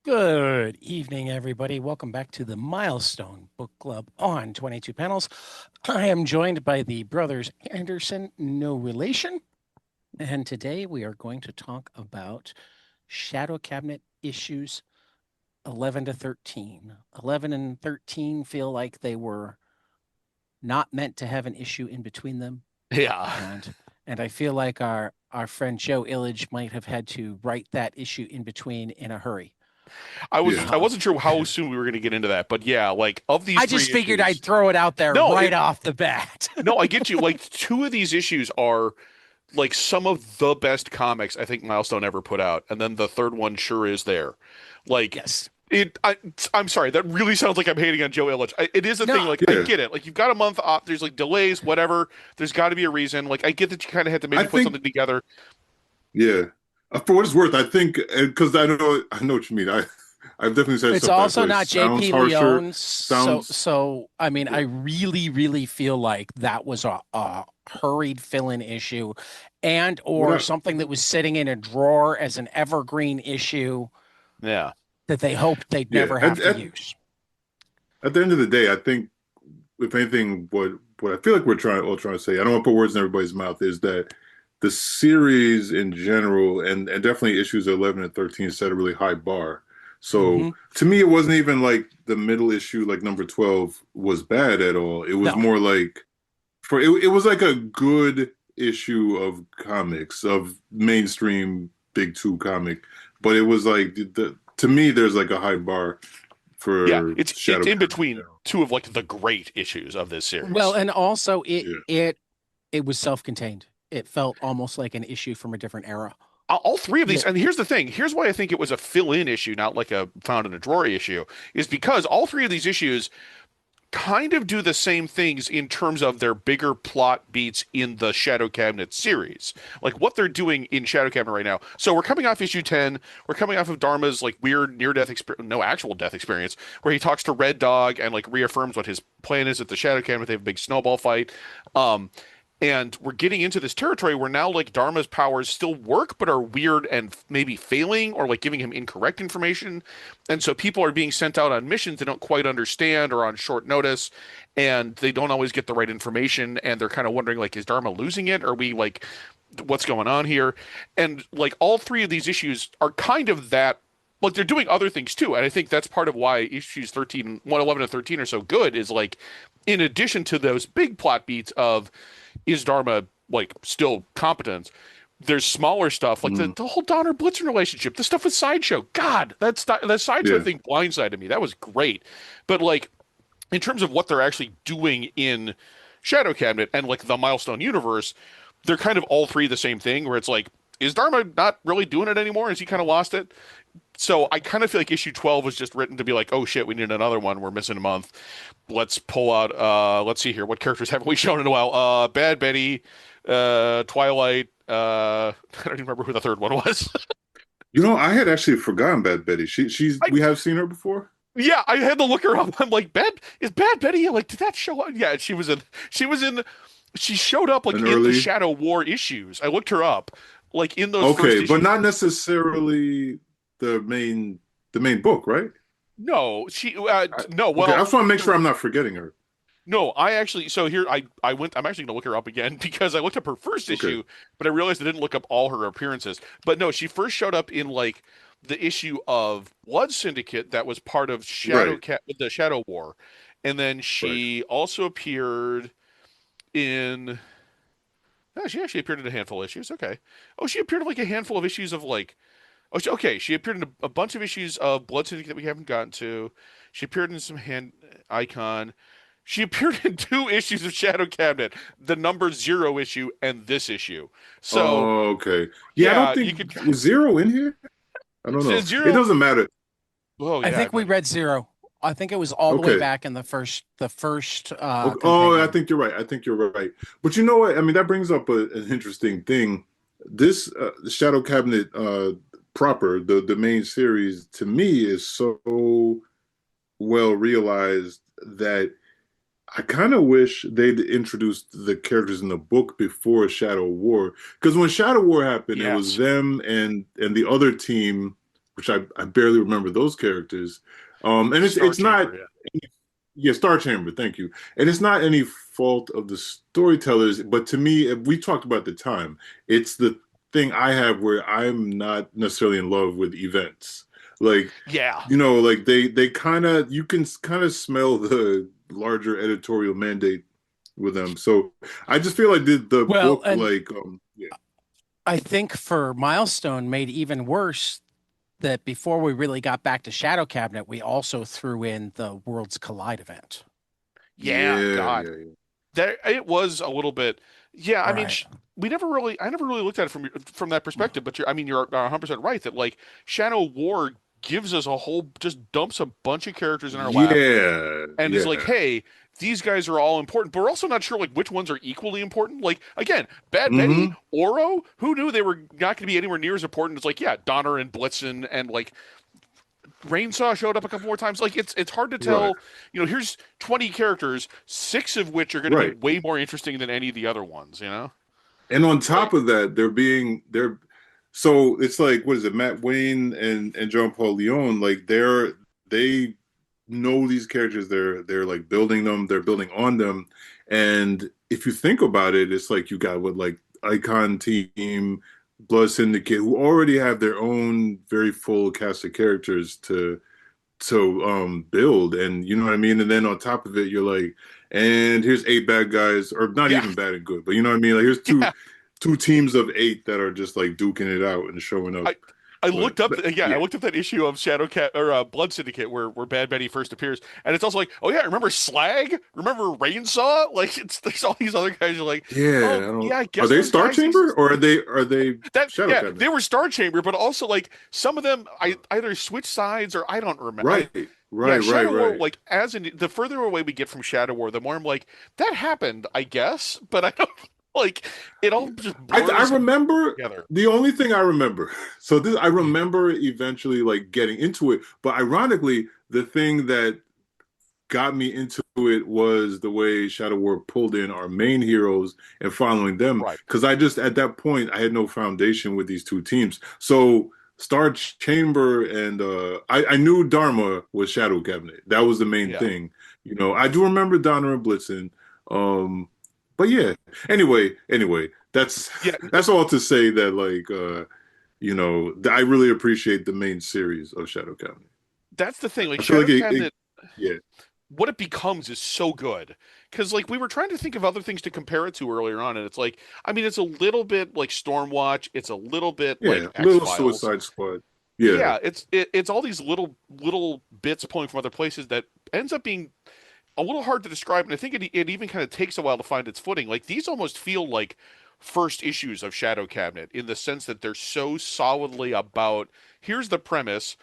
Good evening, everybody. Welcome back to the Milestone Book Club on 22 Panels. I am joined by the brothers Anderson, no relation. And today we are going to talk about Shadow Cabinet issues 11 to 13. 11 and 13 feel like they were not meant to have an issue in between them. Yeah, And I feel like our friend Joe Illidge might have had to write that issue in between in a hurry. I Um, wasn't sure how soon we were going to get into that, but yeah, like of these I three just figured I'd issues, throw it out there no, right off the bat. no, I get you. Like two of these issues are like some of the best comics I think Milestone ever put out, and then the third one sure is there. Like Yes. I'm sorry, that really sounds like I'm hating on Joe Illich. It is a thing. No, Like I Yeah, get it. Like you've got a month off. There's like delays, whatever. There's got to be a reason. Like I get that you kind of had to I maybe put think something together. yeah. For what it's worth, I think because I know what you mean. I've definitely said it's stuff that also probably not sounds JP harsher. Leone. So Sounds so I mean, I yeah, really feel like that was a hurried fill-in issue and or without something that was sitting in a drawer as an evergreen issue Yeah. that they hoped they'd yeah. never At, have to at use. at the end of the day, I think if anything, what I feel like we're trying to say, I don't want to put words in everybody's mouth, is that the series in general and definitely issues 11 and 13 set a really high bar. Hmm. So to me, it wasn't even like the middle issue, like number 12, was bad at all. It was No. more like it was like a good issue of comics of mainstream big two comic, but it was like to me there's like a high bar Yeah, for it's Shadow in Cat in between general. two of like the great issues of this Well, series. and also Yeah. it was self-contained. It felt almost like an issue from a different era. All three of these, Yeah. and here's the thing, here's why I think it was a fill-in issue, not like a found in a drawer issue, is because all three of these issues kind of do the same things in terms of their bigger plot beats in the Shadow Cabinet series. Like what they're doing in Shadow Cabinet right now. So we're coming off issue 10, we're coming off of Dharma's like weird near-death experience, no actual death experience, where he talks to Red Dog and like reaffirms what his plan is at the Shadow Cabinet. They have a big snowball fight. Um, and we're getting into this territory where now like Dharma's powers still work but are weird and maybe failing or like giving him incorrect information, and so people are being sent out on missions they don't quite understand or on short notice, and they don't always get the right information, and they're kind of wondering like, is Dharma losing it, are we like, what's going on here? And like all three of these issues are kind of that. Like they're doing other things too, and I think that's part of why issues 13, 111 and 13 are so good, is like in addition to those big plot beats of is Dharma like still competent? There's smaller stuff like Mm, the whole Donner Blitzen relationship, the stuff with Sideshow. God, that Sideshow yeah. thing blindsided me. That was great. But like in terms of what they're actually doing in Shadow Cabinet and like the Milestone universe, they're kind of all three the same thing. Where it's like, is Dharma not really doing it anymore? Has he kind of lost it? So I kind of feel like issue 12 was just written to be like, oh shit, we need another one. We're missing a month. Let's pull out let's see here. What characters haven't we shown in a while? Bad Betty, Twilight, I don't even remember who the third one was. I had actually forgotten Bad Betty. She's I we have seen her before. Yeah, I had to look her up. I'm like, Bad Betty? Like, did that show up? Yeah, she was in she showed up like An in the early, Shadow War issues. I looked her up. Like in those first okay, but issues. not necessarily the main book, right? No, no, Okay, I well, just want to make sure I'm not forgetting her. no, I actually, so here I'm actually gonna look her up again because I looked up her first Okay, issue, but I realized I didn't look up all her appearances. But no, she first showed up in like the issue of Blood Syndicate that was part of right, the Shadow War. And then right. she also appeared in she actually appeared in a handful of issues. Okay. Oh, she appeared in like a handful of issues of like okay, she appeared in a bunch of issues of Blood Syndicate that we haven't gotten to. She appeared in some hand icon. She appeared in two issues of Shadow Cabinet, the number zero issue and this issue. So Oh, okay. Yeah, I don't yeah, you think could was Zero in here. I don't know. It zero. doesn't matter. Oh I yeah, think we read zero. I think it was all the way Okay. back in the first Okay. Oh, I compendium. think you're right. I think you're right. But you know what? I mean, that brings up an interesting thing. This Shadow Cabinet proper, the main series, to me is so well realized that I kind of wish they'd introduced the characters in the book before Shadow War. Because when Shadow War happened, it was yes, them and the other team which I barely remember those characters. And Star it's not Chamber, yeah. yeah, Star Chamber, thank you. And it's not any fault of the storytellers, but to me, if we talked about the time, it's the thing I have where I'm not necessarily in love with events. Like, Yeah. like they kind of you can kind of smell the larger editorial mandate with them. So I just feel like the Well, book, and like, yeah. I think for Milestone made even worse that before we really got back to Shadow Cabinet, we also threw in the Worlds Collide event. Yeah, Yeah, God. yeah, yeah. There it was a little bit. Yeah, I mean, Right. I never really looked at it from that perspective. But you're 100% right that like Shadow War gives us a whole, just dumps a bunch of characters in our lap Yeah, and is like, yeah. hey, these guys are all important, but we're also not sure like which ones are equally important. Like again, Bad Betty, Hmm. Oro, who knew they were not going to be anywhere near as important as like yeah, Donner and Blitzen and like Rainsaw showed up a couple more times. Like it's hard to Right, tell. Here's 20 characters, six of which are going to be right. way more interesting than any of the other ones. And on Like top of that, they're so it's like what is it, Matt Wayne and John Paul Leon, like they know these characters, they're like building them, they're building on them. And if you think about it, it's like you got what like Icon Team, Blood Syndicate, who already have their own very full cast of characters to build, and you know what I mean. And then on top of it, you're like, and here's eight bad guys, or not yeah, even bad and good, but you know what I mean. Like here's yeah. two teams of eight that are just like duking it out and showing up. I I But, looked up, but yeah, I yeah, looked up that issue of Shadow Cat or Blood Syndicate where Bad Betty first appears, and it's also like, oh yeah, remember Slag? Remember Rainsaw? Like it's there's all these other guys are like, yeah. oh I don't. yeah, I Are guess they those Star guys Chamber exist. or are they That Shadow yeah, Cabinet? they were Star Chamber, but also like some of them I either switch sides or I don't remember. Right, Yeah, right, right, Shadow War, right. like as in the further away we get from Shadow War, the more I'm like, that happened, I guess, but I don't like it all just I blurs remember together. the only thing I remember. So this I remember eventually like getting into it, but ironically, the thing that got me into it was the way Shadow War pulled in our main heroes and following them. Right. Because I just at that point I had no foundation with these two teams. So Star Chamber and I knew Dharma was Shadow Cabinet. That was the main Yeah. thing. I do remember Donner and Blitzen. Um, but yeah. Anyway, that's Yeah, that's all to say that like I really appreciate the main series of Shadow Cabinet. that's the thing. Like I feel like Shadow it Cabinet, yeah. what it becomes is so good. Because like we were trying to think of other things to compare it to earlier on, and it's like, I mean, it's a little bit like Stormwatch, it's a little bit like Yeah, X little Files. Suicide Squad. Yeah, Yeah, it's all these little bits pulling from other places that ends up being a little hard to describe, and I think it even kind of takes a while to find its footing. Like these almost feel like first issues of Shadow Cabinet in the sense that they're so solidly about here's the premise.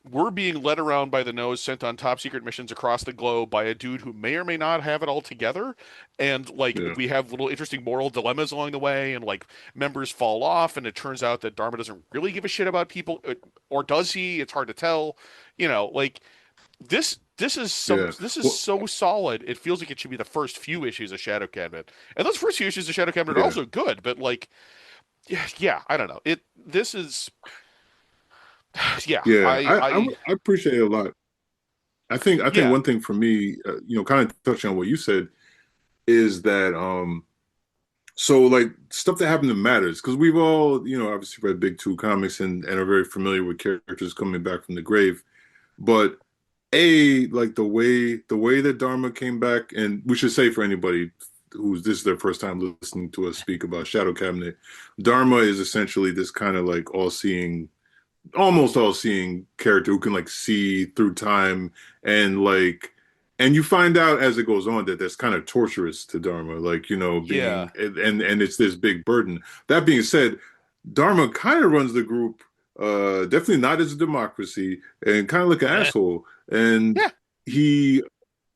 We're being led around by the nose, sent on top secret missions across the globe by a dude who may or may not have it all together. And like yeah, we have little interesting moral dilemmas along the way, and like members fall off, and it turns out that Dharma doesn't really give a shit about people, or does he? It's hard to tell. Like yeah. this is Well, so solid. It feels like it should be the first few issues of Shadow Cabinet, and those first few issues of Shadow Cabinet are yeah, also good. But like, yeah, I don't know. This is, yeah, yeah. I appreciate it a lot. I think yeah, one thing for me, kind of touching on what you said, is that so like stuff that happened to matters because we've all obviously read Big Two comics and are very familiar with characters coming back from the grave, but like the way that Dharma came back, and we should say for anybody who's this is their first time listening to us speak about Shadow Cabinet, Dharma is essentially this kind of like all-seeing, almost all-seeing character who can like see through time and you find out as it goes on that that's kind of torturous to Dharma, like yeah, being and it's this big burden. That being said, Dharma kind of runs the group, definitely not as a democracy, and kind of like an asshole. And yeah. he,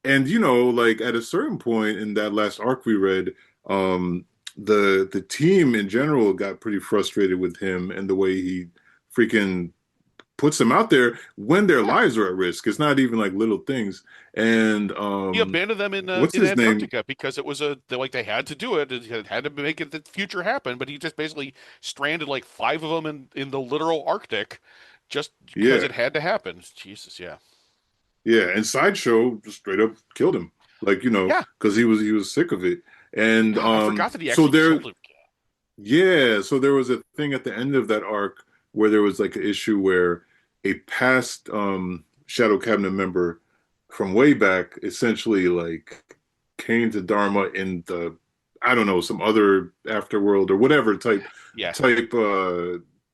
and like at a certain point in that last arc we read, the team in general got pretty frustrated with him and the way he freaking puts them out there when their Yeah. lives are at risk. It's not even like little things. And He abandoned them what's in his name? Antarctica because it was they had to do it. It had to make it the future happen. But he just basically stranded like five of them in the literal Arctic, just because Yeah, it had to happen. Jesus, yeah. yeah. And Sideshow just straight up killed him, like Yeah. because he was sick of it. And God, I forgot that he so actually there, killed him. yeah, so there was a thing at the end of that arc where there was like an issue where a past Shadow Cabinet member from way back essentially like came to Dharma in the I don't know, some other afterworld or whatever type Yeah. type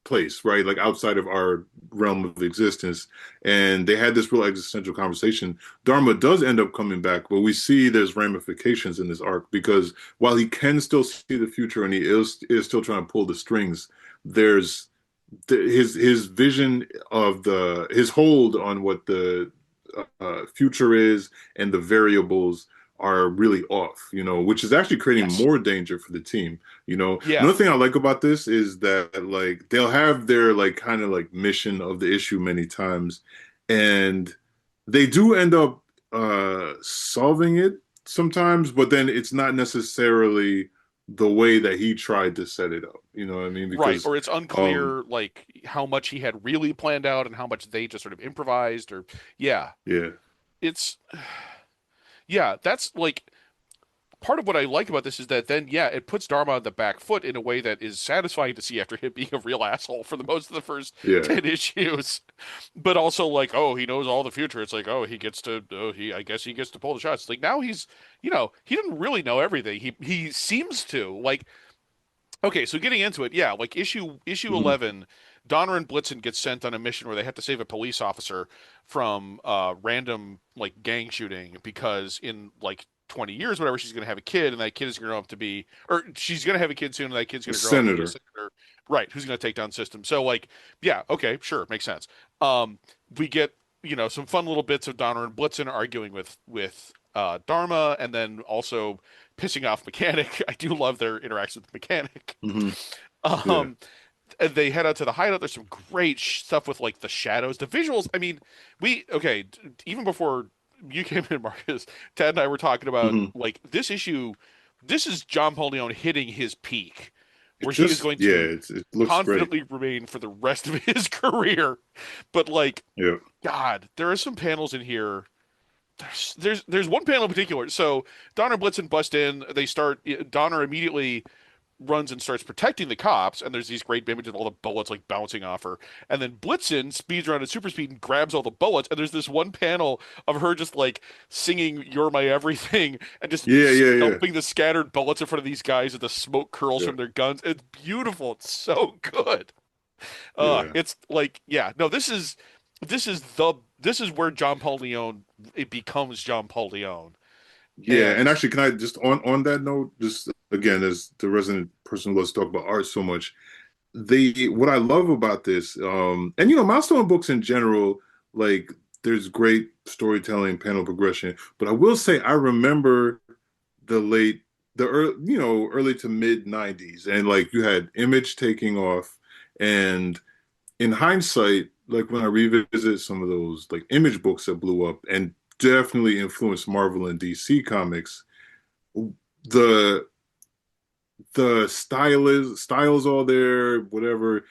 place, right? Like outside of our realm of existence. And they had this real existential conversation. Dharma does end up coming back, but we see there's ramifications in this arc because while he can still see the future and he is still trying to pull the strings, there's his vision of the his hold on what the future is and the variables are really off, which is actually creating Yes. more danger for the team. Yeah. Another thing I like about this is that like they'll have their like kind of like mission of the issue many times, and they do end up solving it sometimes, but then it's not necessarily the way that he tried to set it up. You know what I mean? Right. Because Or it's um unclear like how much he had really planned out and how much they just sort of improvised or yeah. yeah. It's yeah, that's like part of what I like about this is that then, yeah, it puts Dharma on the back foot in a way that is satisfying to see after him being a real asshole for the most of the first Yeah. 10 issues. But also like, oh, he knows all the future. It's like, oh, he gets to, oh, I guess he gets to pull the shots. It's like now he's, he didn't really know everything. He seems to. Like, okay, so getting into it, yeah, like issue Mhm. 11, Donner and Blitzen get sent on a mission where they have to save a police officer from random like gang shooting because in like 20 years whatever she's going to have a kid and that kid is going to grow up to be or she's going to have a kid soon and that kid's The going to grow up to be a senator. senator. Right, who's going to take down system. So like, yeah, okay, sure, makes sense. We get, some fun little bits of Donner and Blitzen arguing with Dharma and then also pissing off Mechanic. I do love their interaction with Mechanic. Hmm. Yeah. Um, and they head out to the hideout. There's some great stuff with like the shadows, the visuals. I mean, even before you came in, Marcus, Ted and I were talking about Hmm. like this issue. This is John Paul Leon hitting his peak, It where he is just going yeah, to it looks great. confidently remain for the rest of his career. But like, Yeah. God, there are some panels in here. There's one panel in particular. So Donner Blitzen bust in. They start. Donner immediately runs and starts protecting the cops, and there's these great images of all the bullets like bouncing off her. And then Blitzen speeds around at super speed and grabs all the bullets. And there's this one panel of her just like singing "You're My Everything" and just Yeah, yeah, yeah. dumping the scattered bullets in front of these guys, and the smoke curls Yeah. from their guns. It's beautiful. It's so good. Yeah. It's like, yeah, no, this is where John Paul Leon it becomes John Paul Leon. Yeah. And And actually, can I just on that note, just again, as the resident person who loves to talk about art so much, what I love about this, and Milestone books in general, like there's great storytelling, panel progression, but I will say I remember the late the early, early to mid 90s, and like you had Image taking off, and in hindsight, like when I revisit some of those like Image books that blew up and definitely influenced Marvel and DC comics, the styles all there, whatever,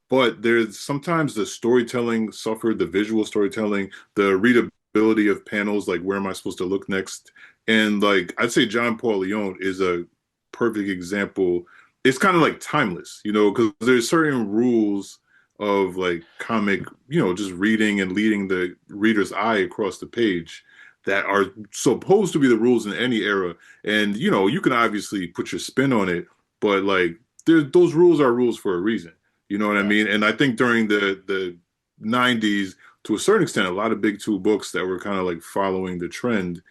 but there's sometimes the storytelling suffered, the visual storytelling, the readability of panels, like where am I supposed to look next? And like I'd say John Paul Leon is a perfect example. It's kind of like timeless, because there's certain rules of like comic, just reading and leading the reader's eye across the page that are supposed to be the rules in any era. And you can obviously put your spin on it, but like those rules are rules for a reason. You know what I yeah, mean? And I think during the 90s, to a certain extent, a lot of big two books that were kind of like following the trend,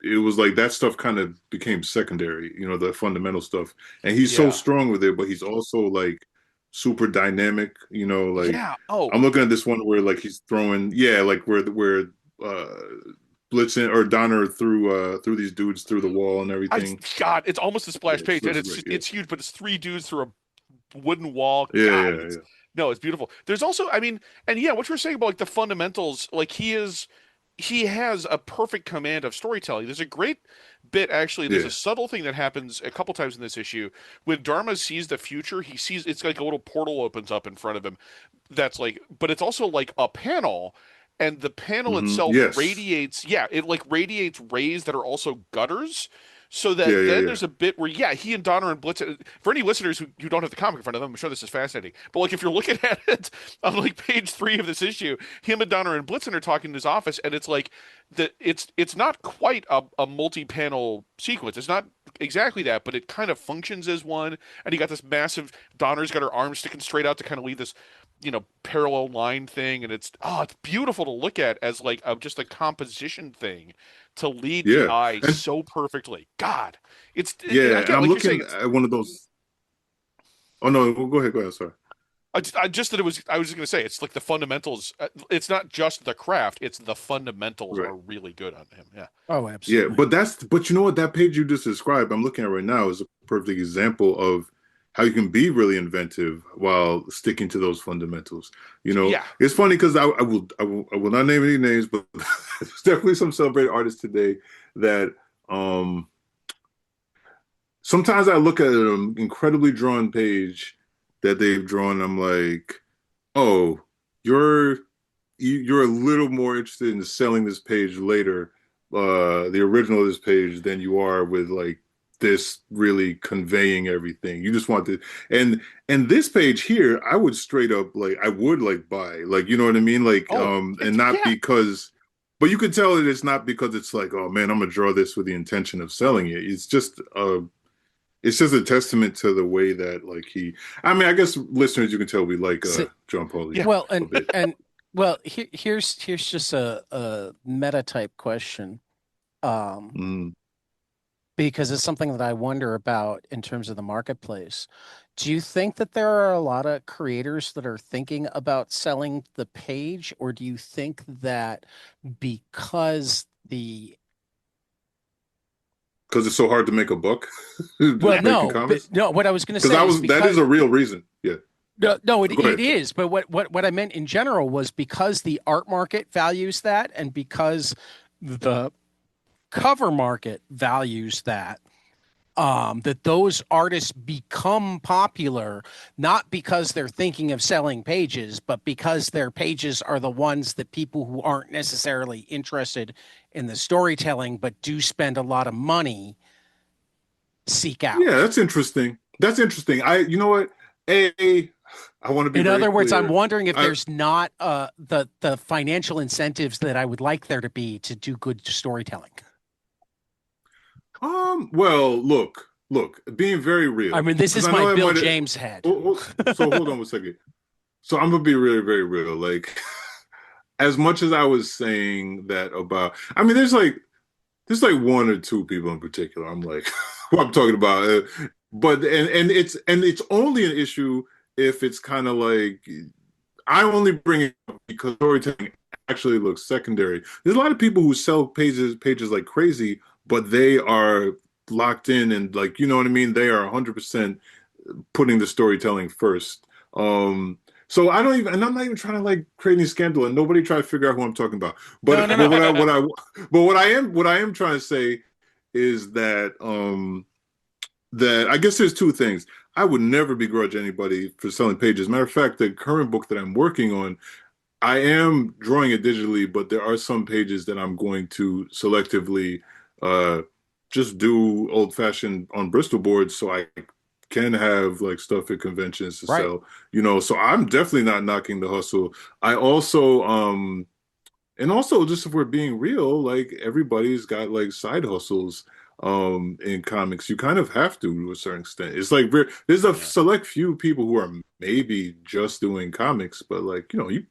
it was like that stuff kind of became secondary, the fundamental stuff. And he's so yeah, strong with it, but he's also like super dynamic, like yeah. Oh, I'm looking at this one where like he's throwing, yeah, like where uh Blitzen or Donner through these dudes through the wall and I everything. God, it's almost a Yeah, splash it page, and looks it's great. just Yeah. it's huge, but it's three dudes through a wooden wall. Yeah, God, yeah, it's yeah. no, it's beautiful. There's also, I mean, and yeah, what you were saying about like the fundamentals, like he is. he has a perfect command of storytelling. There's a great bit, actually. There's a Yeah. subtle thing that happens a couple times in this issue. When Dharma sees the future, he sees it's like a little portal opens up in front of him. That's like, but it's also like a panel, and the panel itself Yes. radiates. Yeah, it like radiates rays that are also gutters. So Yeah, that yeah, then yeah. there's a bit where, yeah, he and Donner and Blitz. For any listeners who don't have the comic in front of them, I'm sure this is fascinating. But like, if you're looking at it on like page 3 of this issue, him and Donner and Blitzen are talking in his office, and it's like it's not quite a multi-panel sequence. It's not exactly that, but it kind of functions as one. And you got this massive Donner's got her arms sticking straight out to kind of leave this, parallel line thing, and it's beautiful to look at as like just a composition thing to lead the Yeah. eye And so perfectly. God, yeah, and again, I'm like you're saying, looking at one of those. Oh no, well, go ahead, go ahead. Sorry. I just that it was. I was just gonna say it's like the fundamentals. It's not just the craft; it's the fundamentals Right. are really good on him. Yeah. Oh, Yeah, absolutely. but you know what? That page you just described, I'm looking at right now, is a perfect example of how you can be really inventive while sticking to those fundamentals. Yeah. It's funny because I will not name any names, but there's definitely some celebrated artists today that sometimes I look at an incredibly drawn page that they've drawn. I'm like, oh, you're you're a little more interested in selling this page later, the original of this page, than you are with like this really conveying everything. You just want to, and this page here, I would straight up like I would like buy, like you know what I mean, like Oh, and not yeah. because, but you could tell that it's not because it's like, oh man, I'm gonna draw this with the intention of selling it. It's just a testament to the way that like I mean, I guess listeners, you can tell we like So, John Pauly Yeah. well, a bit. here's just a meta type question. Um, Mm. because it's something that I wonder about in terms of the marketplace. Do you think that there are a lot of creators that are thinking about selling the page, or do you think that because the Because it's so hard to make a buck well, making no, but comics. no, what I was going to Because say I is was that is because a real reason. Yeah, no, go it ahead. is, but what I meant in general was because the art market values that, and because the cover market values that, that those artists become popular not because they're thinking of selling pages, but because their pages are the ones that people who aren't necessarily interested in the storytelling but do spend a lot of money seek Yeah, out. that's interesting. That's interesting. You know what? I want to be In very other words, I'm clear. wondering if I there's not the financial incentives that I would like there to be to do good storytelling. well, look, being very I real mean, this because is I my know I Bill might. James head. So hold on one second. So I'm gonna be really very real. Like as much as I was saying that about, I mean, there's like one or two people in particular. I'm like, who I'm talking about. But and it's only an issue if it's kind of like I only bring it up because storytelling actually looks secondary. There's a lot of people who sell pages like crazy, but they are locked in and like you know what I mean. They are 100% putting the storytelling first. So I don't even, and I'm not even trying to like create any scandal, and nobody try to figure out who I'm talking about. No, But no, but no. what I am trying to say is that I guess there's two things. I would never begrudge anybody for selling pages. Matter of fact, the current book that I'm working on, I am drawing it digitally, but there are some pages that I'm going to selectively uh, just do old fashioned on Bristol boards so I can have like stuff at conventions to Right. sell. So I'm definitely not knocking the hustle. I also and also just if we're being real, like everybody's got like side hustles in comics. You kind of have to a certain extent. It's like there's a Yeah. select few people who are maybe just doing comics, but like you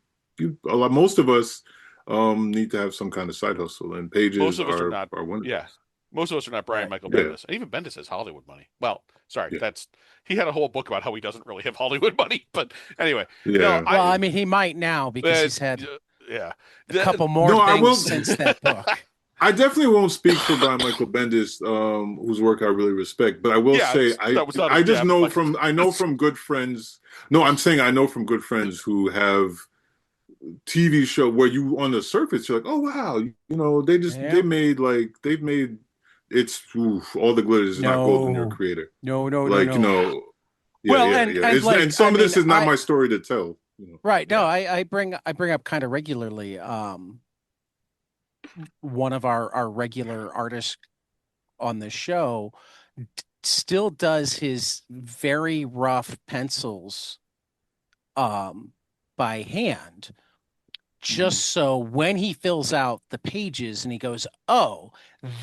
a lot most of us need to have some kind of side hustle, and Most pages of us are are not. are one of Yeah. those. Most of us are not Brian Right. Michael Yeah, Bendis. And even Bendis has Hollywood money. Well, sorry, yeah, that's he had a whole book about how he doesn't really have Hollywood money. But anyway, no, yeah, Well, I I yeah. mean, he might now because uh, he's had yeah. a couple more No, I things will. since that book. I definitely won't speak for Brian Michael Bendis, whose work I really respect. But I will Yeah, say that was not a I just jab at know Michael from I know Bendis. from good friends. No, I'm saying I know from good friends who have TV show where you on the surface you're like, oh wow, they Yeah. made like they've made it's oof, all the glitter is not gold in their No. creator. No, no, no, Like, no. yeah, Well, yeah, and yeah. and It's like and I some of mean this is not I my story to tell. right, no, Yeah. I bring up kind of regularly one of our regular artists on the show still does his very rough pencils by hand, just Mhm. so when he fills out the pages and he goes, oh,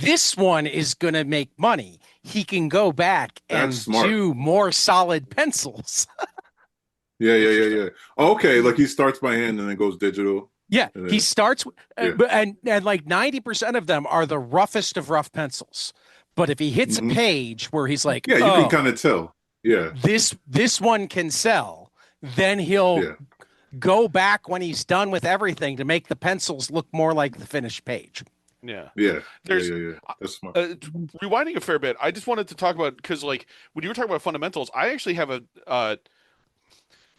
this one is going to make money, he can go back That's and smart. do more solid pencils. Yeah, yeah, yeah, Interesting. yeah. Okay, like he starts by hand and then goes digital. Yeah, And he then starts yeah. and like 90% of them are the roughest of rough pencils. But if he hits a Hmm. page where he's like, Yeah, you can kind "Oh, of tell. Yeah, this one can sell," then he'll yeah, go back when he's done with everything to make the pencils look more like the finished page. Yeah. yeah, yeah, There's yeah, yeah. That's smart. rewinding a fair bit. I just wanted to talk about because like when you were talking about fundamentals, I actually have a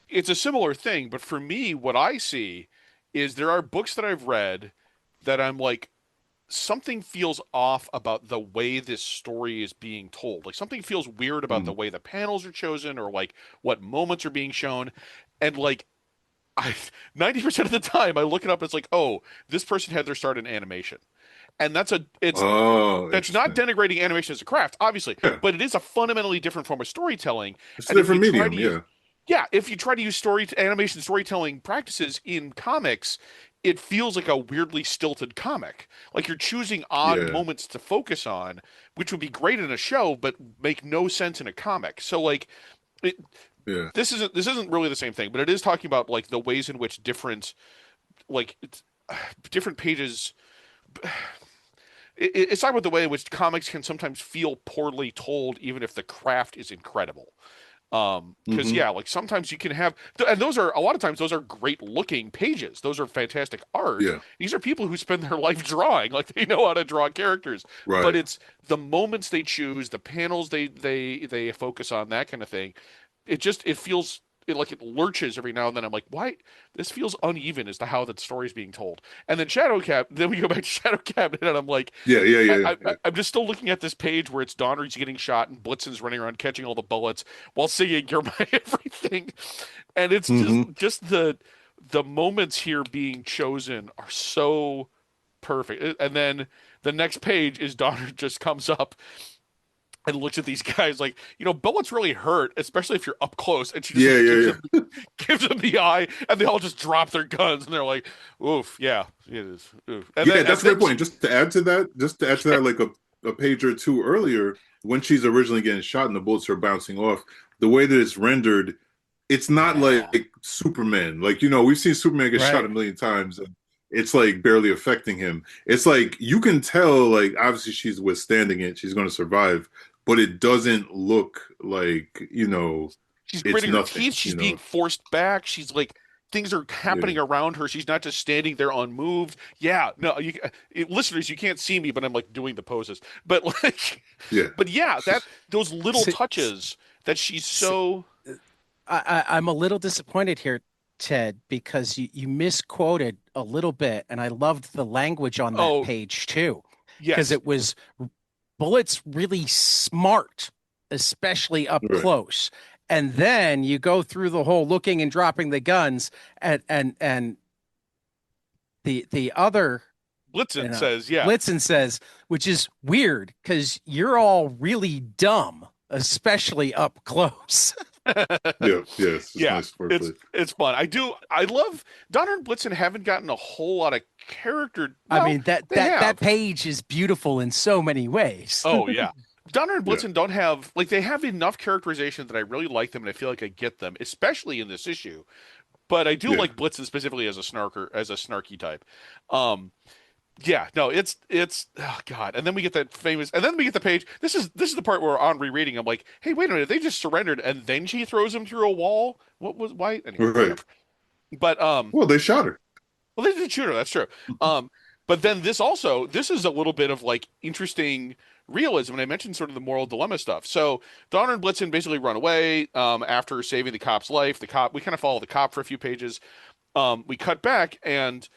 it's a similar thing, but for me, what I see is there are books that I've read that I'm like something feels off about the way this story is being told. Like something feels weird about the Mm. way the panels are chosen or like what moments are being shown. And like I 90% of the time I look it up, it's like, oh, this person had their start in animation. And Oh, that's not interesting. denigrating animation as a craft, obviously, Yeah, but it is a fundamentally different form of storytelling. it's a And if you different try to medium. use, Yeah, yeah, if you try to use story animation storytelling practices in comics, it feels like a weirdly stilted comic. Like you're choosing odd yeah, moments to focus on, which would be great in a show, but make no sense in a comic. So like, it, yeah, this isn't really the same thing, but it is talking about like the ways in which like different pages it's talking about the way in which comics can sometimes feel poorly told, even if the craft is incredible. Because hmm, yeah, like sometimes you can have, and those are a lot of times those are great looking pages. Those are fantastic art. yeah, These are people who spend their life drawing, like they know how to draw characters. But right. it's the moments they choose, the panels they focus on, that kind of thing. It feels like it lurches every now and then. I'm like, why? This feels uneven as to how the story is being told. And then then we go back to Shadow Cabinet, and I'm like, Yeah, yeah, yeah, yeah. I'm just still looking at this page where it's Donner's getting shot and Blitzen's running around catching all the bullets while singing "You're My Everything," and it's Hmm. just the moments here being chosen are so perfect. And then the next page is Donner just comes up and looks at these guys like, bullets really hurt, especially if you're up close. And she just Yeah, like yeah, yeah. gives them the eye, and they all just drop their guns, and they're like, "Oof, yeah, it is." Oof. And Yeah, then that's a great point. Just to add to that, like a page or two earlier, when she's originally getting shot and the bullets are bouncing off, the way that it's rendered, it's not Yeah. like Superman. Like, we've seen Superman get shot Right. a million times and it's like barely affecting him. It's like you can tell, like, obviously she's withstanding it, she's going to survive, but it doesn't look like, she's it's gritting her nothing, teeth. She's being forced back. She's like, things are Yeah. happening around her. She's not just standing there unmoved. Yeah, no, listeners, you can't see me, but I'm like doing the poses. But like, Yeah. but yeah, that those little S- touches that she's s- so. I'm a little disappointed here, Ted, because you misquoted a little bit, and I loved the language on that Oh, page too, because yes, it was bullets really smart, especially up Right. close. And then you go through the whole looking and dropping the guns, and the other Blitzen says, yeah. Blitzen says, which is weird because you're all really dumb, especially up close. Yeah. Yeah. It's Yeah, nice wordplay. it's fun. I love Donner and Blitzen haven't gotten a whole lot of character. I Well, mean that they that have. page is beautiful in so many ways. Oh yeah. Donner and Yeah. Blitzen don't have like they have enough characterization that I really like them and I feel like I get them, especially in this issue. But I do Yeah. like Blitzen specifically as a snarky type. Um yeah, no, it's oh god. And then we get that famous and then we get the page. This is the part where on rereading I'm like, "Hey, wait a minute. They just surrendered and then she throws him through a wall?" What was why anyway, Right. whatever. But Well, they shot her. well, they did shoot her. That's true. But then this is a little bit of like interesting realism, and I mentioned sort of the moral dilemma stuff. So Donner and Blitzen basically run away after saving the cop's life. The cop, we kind of follow the cop for a few pages, We cut back, and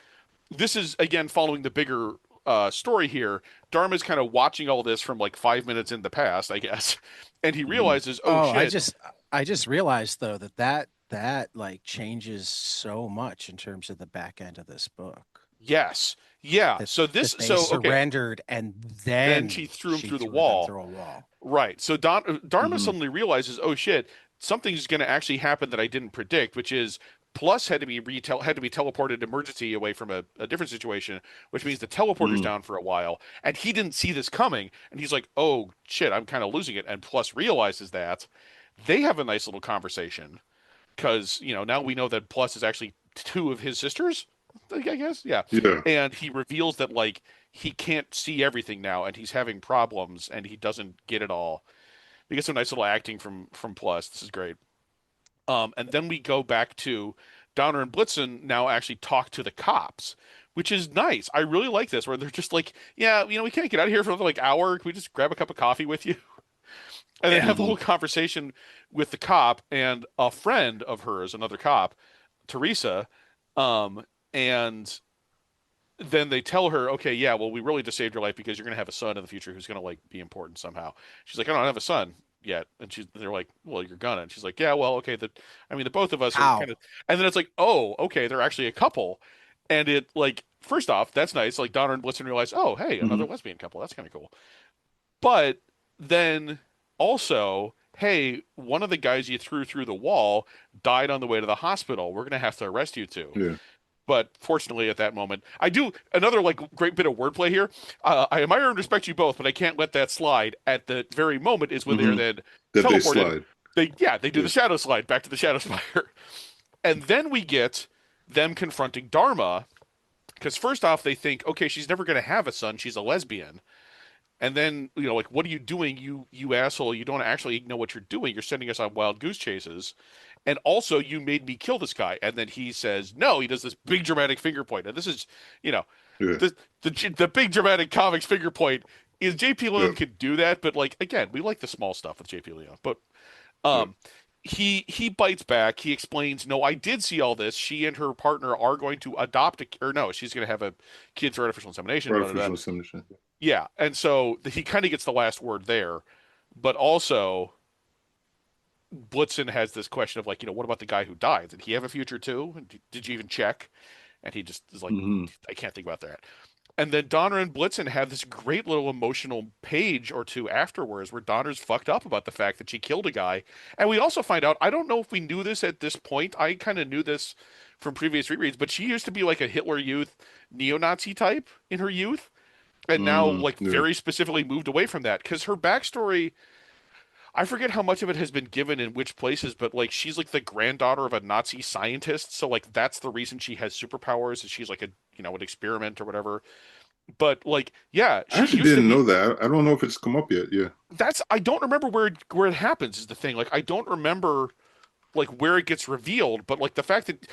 this is again following the bigger story here. Dharma's kind of watching all this from like 5 minutes in the past, I guess, and he Hmm. realizes, oh Oh, shit, I just realized though that like changes so much in terms of the back end of this book. yes, yeah. That So this, that they so okay, surrendered and then she then threw him she through the threw them wall. through a wall. Right. So Dharma Hmm. suddenly realizes, oh shit, something's going to actually happen that I didn't predict, which is Plus had to be teleported emergency away from a different situation, which means the teleporter's Hmm. down for a while, and he didn't see this coming, and he's like, oh shit, I'm kind of losing it, and Plus realizes that. They have a nice little conversation because now we know that Plus is actually two of his sisters, I guess, yeah, Yeah. and he reveals that like he can't see everything now, and he's having problems, and he doesn't get it all. We get some nice little acting from Plus. This is great. And then we go back to Donner and Blitzen now actually talk to the cops, which is nice. I really like this, where they're just like, yeah, we can't get out of here for another like hour. Can we just grab a cup of coffee with you? And they Yeah. have a Hmm. whole conversation with the cop and a friend of hers, another cop, Teresa. And then they tell her, okay, yeah, well, we really just saved your life because you're going to have a son in the future who's going to like be important somehow. She's like, I don't have a son yet, and they're like, well, you're gonna. And she's like, yeah, well, okay, the both of us are kind How? of, and then it's like, oh, okay, they're actually a couple, and it like, first off, that's nice. Like Donner and Blitzen realize, oh, hey, Hmm. another lesbian couple, that's kind of cool. But then also, hey, one of the guys you threw through the wall died on the way to the hospital. We're gonna have to arrest you two. Yeah. But fortunately, at that moment, I do another like great bit of wordplay here. I admire and respect you both, but I can't let that slide. At the very moment is when they are Hmm. then That they teleported. slide. They do the Yeah. shadow slide back to the shadow spire, and then we get them confronting Dharma because first off they think, okay, she's never going to have a son. She's a lesbian. And then, like, what are you doing, you asshole? You don't actually know what you're doing. You're sending us on wild goose chases. And also, you made me kill this guy. And then he says, no, he does this big dramatic finger point. And this is, you know, Yeah. the big dramatic comics finger point is JP Yeah. Leon could do that, but like again, we like the small stuff with JP Leon. But Yeah. um he bites back. He explains, no, I did see all this. She and her partner are going to adopt or no, she's going to have a kid through artificial insemination. Blah, blah, blah. Artificial insemination. Yeah, and so he kind of gets the last word there, but also Blitzen has this question of like, what about the guy who died? Did he have a future too? Did you even check? And he just is like, Hmm. I can't think about that. And then Donner and Blitzen have this great little emotional page or two afterwards where Donner's fucked up about the fact that she killed a guy. And we also find out, I don't know if we knew this at this point. I kind of knew this from previous rereads, but she used to be like a Hitler Youth neo-Nazi type in her youth and now like Yeah. very specifically moved away from that because her backstory, I forget how much of it has been given in which places, but like she's like the granddaughter of a Nazi scientist, so like that's the reason she has superpowers, is she's like a an experiment or whatever. But like, yeah, I she actually used to didn't be. know that. I don't know if it's come up yet. Yeah. That's I don't remember where it happens is the thing. Like I don't remember like where it gets revealed, but like the fact that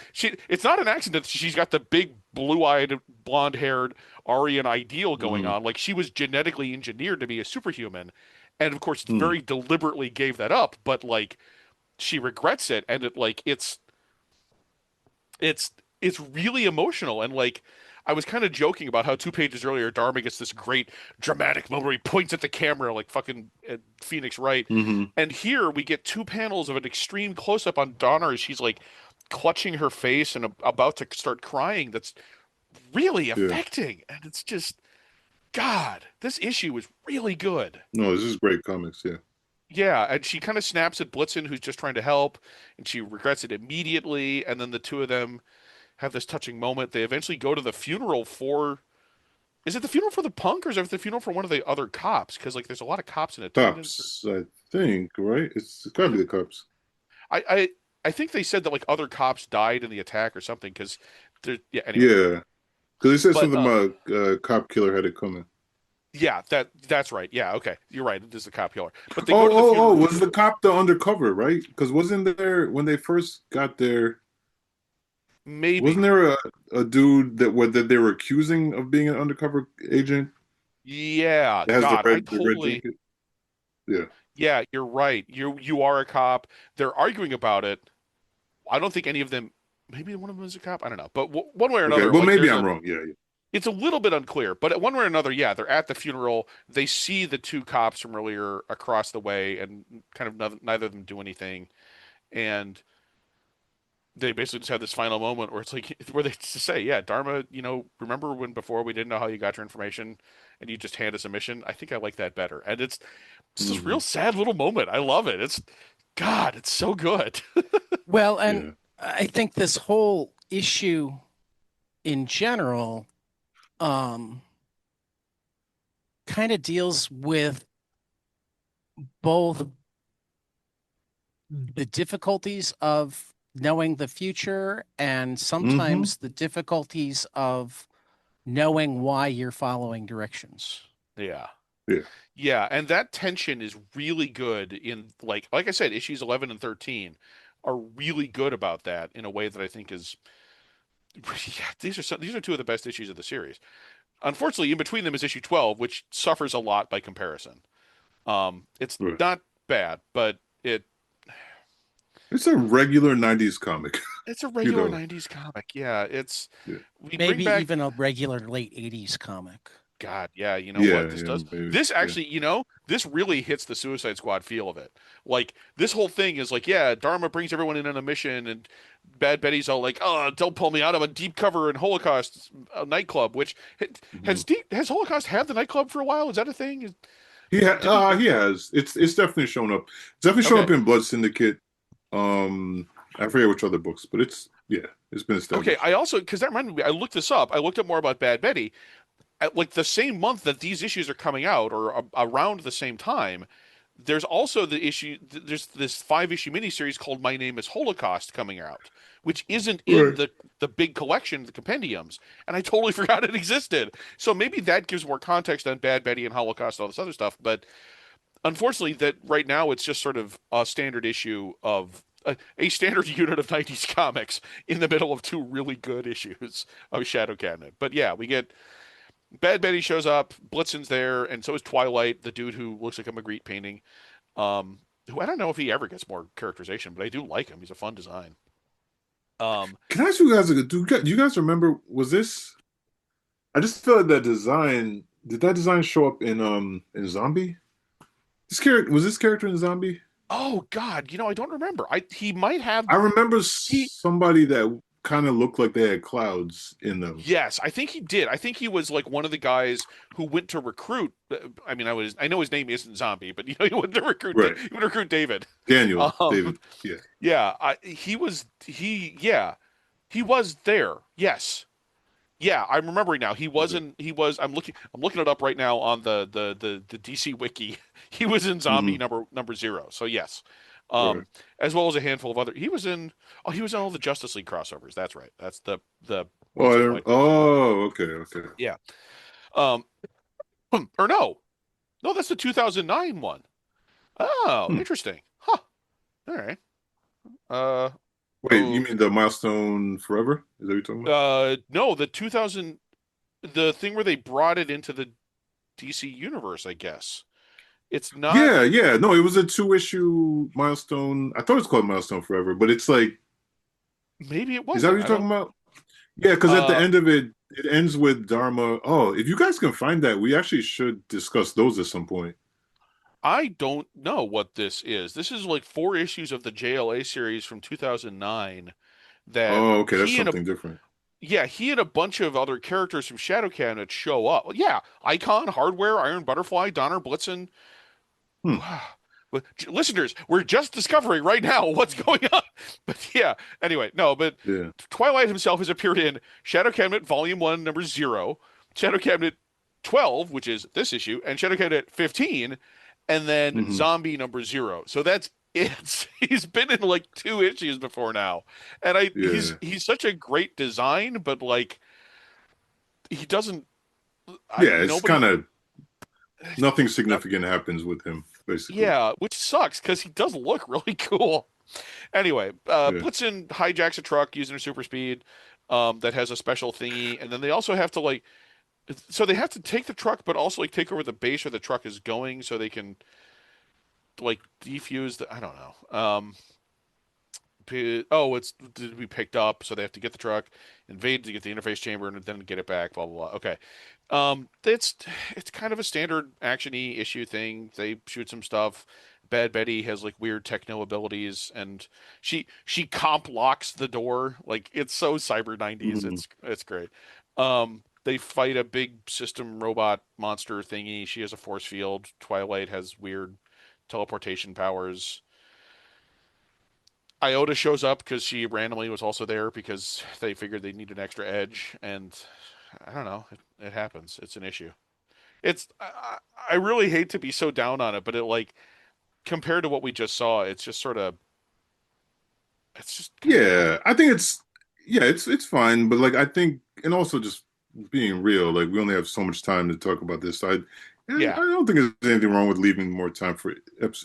it's not an accident that she's got the big blue-eyed, blonde-haired Aryan ideal going Hmm. on. Like she was genetically engineered to be a superhuman, and of course Hmm. very deliberately gave that up, but like she regrets it, and it's it's really emotional. And like I was kind of joking about how 2 pages earlier Dharma gets this great dramatic moment where he points at the camera like fucking Phoenix Wright, Hmm. and here we get 2 panels of an extreme close up on Donner as she's like clutching her face and about to start crying. That's really Yeah. affecting, and it's just God. This issue is really good. No, this is great comics. Yeah. Yeah, and she kind of snaps at Blitzen, who's just trying to help, and she regrets it immediately. And then the two of them have this touching moment. They eventually go to the funeral for. Is it the funeral for the punk, or is it the funeral for one of the other cops? Because like, there's a lot of cops in attendance. Cops, I think, right? It's gotta be the cops. I I, I think they said that like other cops died in the attack or something. Because there, yeah. Anyway, Yeah. Because they said but something about cop killer had it coming. yeah, that's right. Yeah, okay, you're right. It is the cop killer. But they go Oh, to the oh, oh, funeral. was the cop the undercover, right? Because wasn't there when they first got there, wasn't Maybe. there a dude that they were accusing of being an undercover agent Yeah, that has God, I the red totally. jacket? Yeah. Yeah, you're right. You are a cop. They're arguing about it. I don't think any of them maybe one of them is a cop. I don't know, but one way or Okay, another, well like maybe there's I'm a wrong. Yeah, it's a little bit unclear, but one way or another, yeah, they're at the funeral. They see the two cops from earlier across the way, and kind of neither of them do anything, and they basically just have this final moment where it's like where they just say, "Yeah, Dharma, remember when before we didn't know how you got your information, and you just hand us a mission? I think I like that better." And it's this real hmm sad little moment. I love it. God, it's so good. Well, and yeah. I think this whole issue in general kind of deals with both the difficulties of knowing the future and hmm sometimes the difficulties of knowing why you're following directions. Yeah. Yeah. Yeah, and that tension is really good in like I said, issues 11 and 13 are really good about that in a way that I think is yeah, these are two of the best issues of the series. Unfortunately, in between them is issue 12, which suffers a lot by comparison. It's Right. not bad, but It's a regular '90s comic, it's a you regular know. 90s comic. Yeah, it's Yeah. we bring Maybe back even a regular late 80s comic. God, yeah, you know what? Yeah. This Yeah. does. Maybe. This Yeah. actually, this really hits the Suicide Squad feel of it. Like this whole thing is like, yeah, Dharma brings everyone in on a mission, and Bad Betty's all like, "Oh, don't pull me out of a deep cover in Holocaust nightclub." Which hmm has Holocaust had the nightclub for a while? Is that a thing? Did we? He has. It's definitely shown up. It's definitely shown up Okay, in Blood Syndicate. I forget which other books, but it's been okay. established. I also because that reminded me. I looked this up. I looked up more about Bad Betty. At like the same month that these issues are coming out, or around the same time, there's also the issue. There's this 5 issue miniseries called My Name Is Holocaust coming out, which isn't in Right. the big collection, the compendiums, and I totally forgot it existed. So maybe that gives more context on Bad Betty and Holocaust and all this other stuff. But unfortunately, that right now it's just sort of a standard issue of a standard unit of 90s comics in the middle of two really good issues of Shadow Cabinet. But yeah, we get Bad Betty shows up, Blitzen's there, and so is Twilight, the dude who looks like a Magritte painting. Who I don't know if he ever gets more characterization, but I do like him. He's a fun design. Um, Can I ask you guys? Do you guys remember? Was this? I just feel like that design. Did that design show up in Zombie? This character in Zombie? oh God, I don't remember. He might have I remember he somebody that kind of looked like they had clouds in them. yes, I think he did. I think he was like one of the guys who went to recruit. I mean, I know his name isn't Zombie, but he went to recruit. He Right. went to recruit David. Daniel, Um, David. Yeah. yeah, he was there. Yes, yeah, I'm remembering now. He was Okay. in. He was. I'm looking it up right now on the DC wiki. He was in Zombie hmm number 0. So yes, Right. as well as a handful of other. He was in. Oh, he was in all the Justice League crossovers. That's right. That's the Oh, ones with Michael. okay, okay. Yeah. Um. Or no, that's the 2009 one. Oh, Hmm. interesting. Huh. All right. Uh. Wait, you Oh. mean the Milestone Forever? Is that what you're talking about? No, the 2000. The thing where they brought it into the DC universe, I guess. It's not. Yeah, yeah. No, it was a two-issue Milestone. I thought it was called Milestone Forever, but it's like, Maybe it is that what wasn't. you're I talking don't. about? Yeah, because at the Uh, end of it, it ends with Dharma. Oh, if you guys can find that, we actually should discuss those at some point. I don't know what this is. This is like 4 issues of the JLA series from 2009 that Oh, okay, that's something different. he and a bunch of other characters from Shadow Cabinet show up. Well, yeah, Icon, Hardware, Iron Butterfly, Donner Blitzen. Hmm. But listeners, we're just discovering right now what's going on. But yeah, anyway, no, but Yeah. Twilight himself has appeared in Shadow Cabinet Volume 1, number 0, Shadow Cabinet 12, which is this issue, and Shadow Cabinet 15, and then hmm Zombie number 0. So that's it. He's been in like 2 issues before now. And Yeah. he's such a great design, but like he doesn't I Yeah, it's nobody kind of nothing significant happens with him, basically. yeah, which sucks because he does look really cool. Anyway, Yeah. Blitzen hijacks a truck using her super speed that has a special thingy, and then they also have to like, so they have to take the truck, but also like take over the base where the truck is going, so they can like defuse the. I don't know. it's to be picked up, so they have to get the truck, invade to get the interface chamber, and then get it back. Blah blah blah. Okay, it's kind of a standard actiony issue thing. They shoot some stuff. Bad Betty has like weird techno abilities, and she comp locks the door. Like it's so cyber 90s. Mhm. It's great. They fight a big system robot monster thingy. She has a force field. Twilight has weird teleportation powers. Iota shows up because she randomly was also there because they figured they need an extra edge, and I don't know. It happens. It's an issue. I really hate to be so down on it, but it like compared to what we just saw, it's just sort of it's just Yeah, I think it's fine, but like I think, and also just being real, like we only have so much time to talk about this. I yeah, don't think there's anything wrong with leaving more time for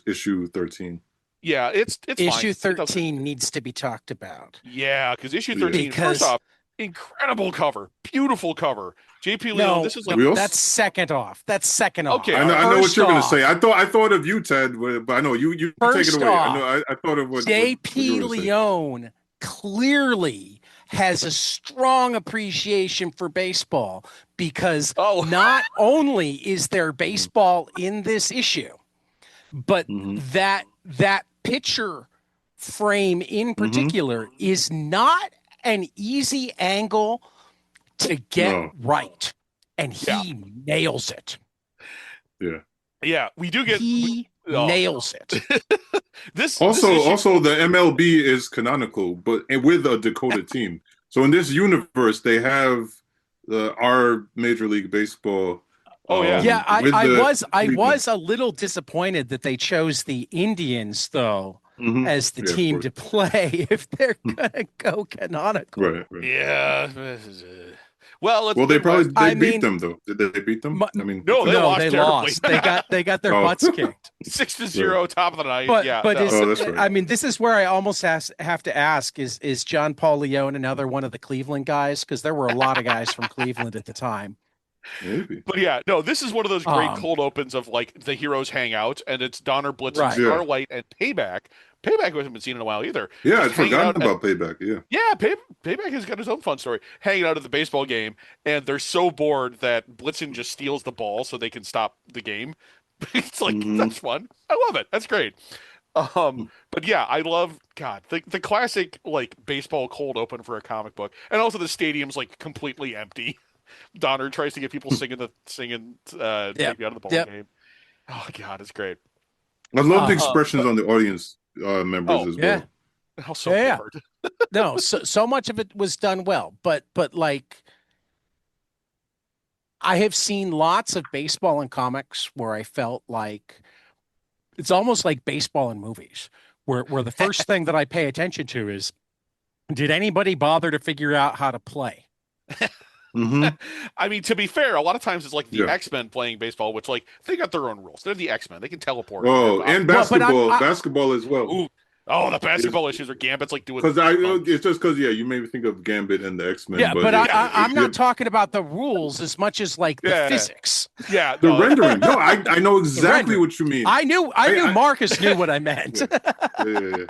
issue 13. yeah. It's fine. Issue It doesn't. 13 needs to be talked about Yeah, because issue Yeah. 13, first because off, incredible cover, beautiful cover. JP Leone, no, this is no, like Real? that's second off. That's second off. Okay, I know, all right. I know what First you're going to off- say. I thought of you, Ted, but I know you take First it away. I know, off, I thought of what you JP were going to say. Leone clearly has a strong appreciation for baseball because Oh. not only is there baseball in this issue, but Mhm. that picture frame in Mm-hmm. particular is not an easy angle to get No. right, and he nails it. Yeah. Yeah, we do get He oh. nails it. this Also, issue, also the MLB is canonical, but with a Dakota team. So in this universe, they have our Major League Baseball. Oh, yeah. Yeah, with I the was Cleveland. a little disappointed that they chose the Indians though Mhm. as the Yeah, of team course. to play if they're gonna go canonical. Right. yeah. Well, it's Well, they Midwest. probably I beat mean, them though. Did they beat them? I mean, No, they no, lost they terribly. lost. They got their Oh. butts kicked. 6-0, top of the ninth. But yeah, but no. is, Oh, that's right. I mean, this is where I almost have to ask: is John Paul Leone another one of the Cleveland guys? Because there were a lot of guys from Cleveland at the time. maybe. But yeah, no, this is one of those great Um, cold opens of like the heroes hang out, and it's Donner, Blitz, and Right. Yeah. Starlight and Payback. Payback hasn't been seen in a while either. Yeah, Just I'd hanging forgotten out about Payback. Yeah. Yeah, Payback has got his own fun story. Hanging out at the baseball game, and they're so bored that Blitzen just steals the ball so they can stop the game. It's like Mhm. that's fun. I love it. That's great. But yeah, I love God the classic like baseball cold open for a comic book, and also the stadium's like completely empty. Donner tries to get people singing take me out of the ball Yep. game. Oh God, it's great. I love the Uh-huh. expressions on the audience members Oh, as yeah. well. How so Yeah. bored. No, so much of it was done well, but like I have seen lots of baseball in comics where I felt like it's almost like baseball in movies, where the first thing that I pay attention to is, did anybody bother to figure out how to play? Hmm. I mean, to be fair, a lot of times it's like the Yeah. X-Men playing baseball, which like they got their own rules. They're the X-Men. They can teleport. Oh, and Well, but basketball as well. Ooh. Oh, the basketball issues are Gambit's like doing Because it's just because you made me think of Gambit and the X-Men. Yeah, but I'm yeah, not talking about the rules as much as like the Yeah. physics. yeah, the no, rendering. No, I know exactly rendering. what you mean. I knew Marcus knew what I meant. Yeah.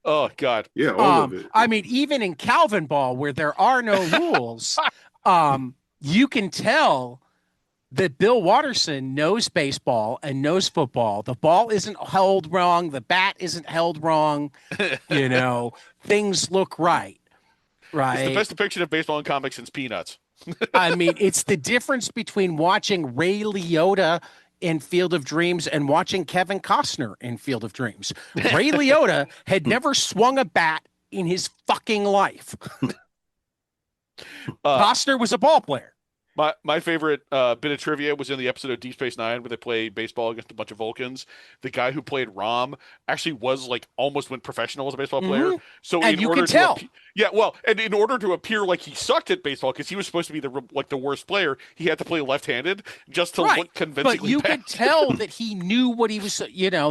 Oh God. Yeah, all of it. I mean, even in Calvin Ball, where there are no rules, you can tell that Bill Watterson knows baseball and knows football. The ball isn't held wrong. The bat isn't held wrong. Things look right. Right. It's the best depiction of baseball in comics since Peanuts. I mean, it's the difference between watching Ray Liotta in Field of Dreams and watching Kevin Costner in Field of Dreams. Ray Liotta had never swung a bat in his fucking life. Costner was a ball player. My favorite bit of trivia was in the episode of Deep Space Nine where they play baseball against a bunch of Vulcans. The guy who played Rom actually was like almost went professional as a baseball player. So And in you order could to tell. and in order to appear like he sucked at baseball because he was supposed to be the worst player, he had to play left-handed just to look convincingly But you bad. could tell that he knew what he was. Yeah,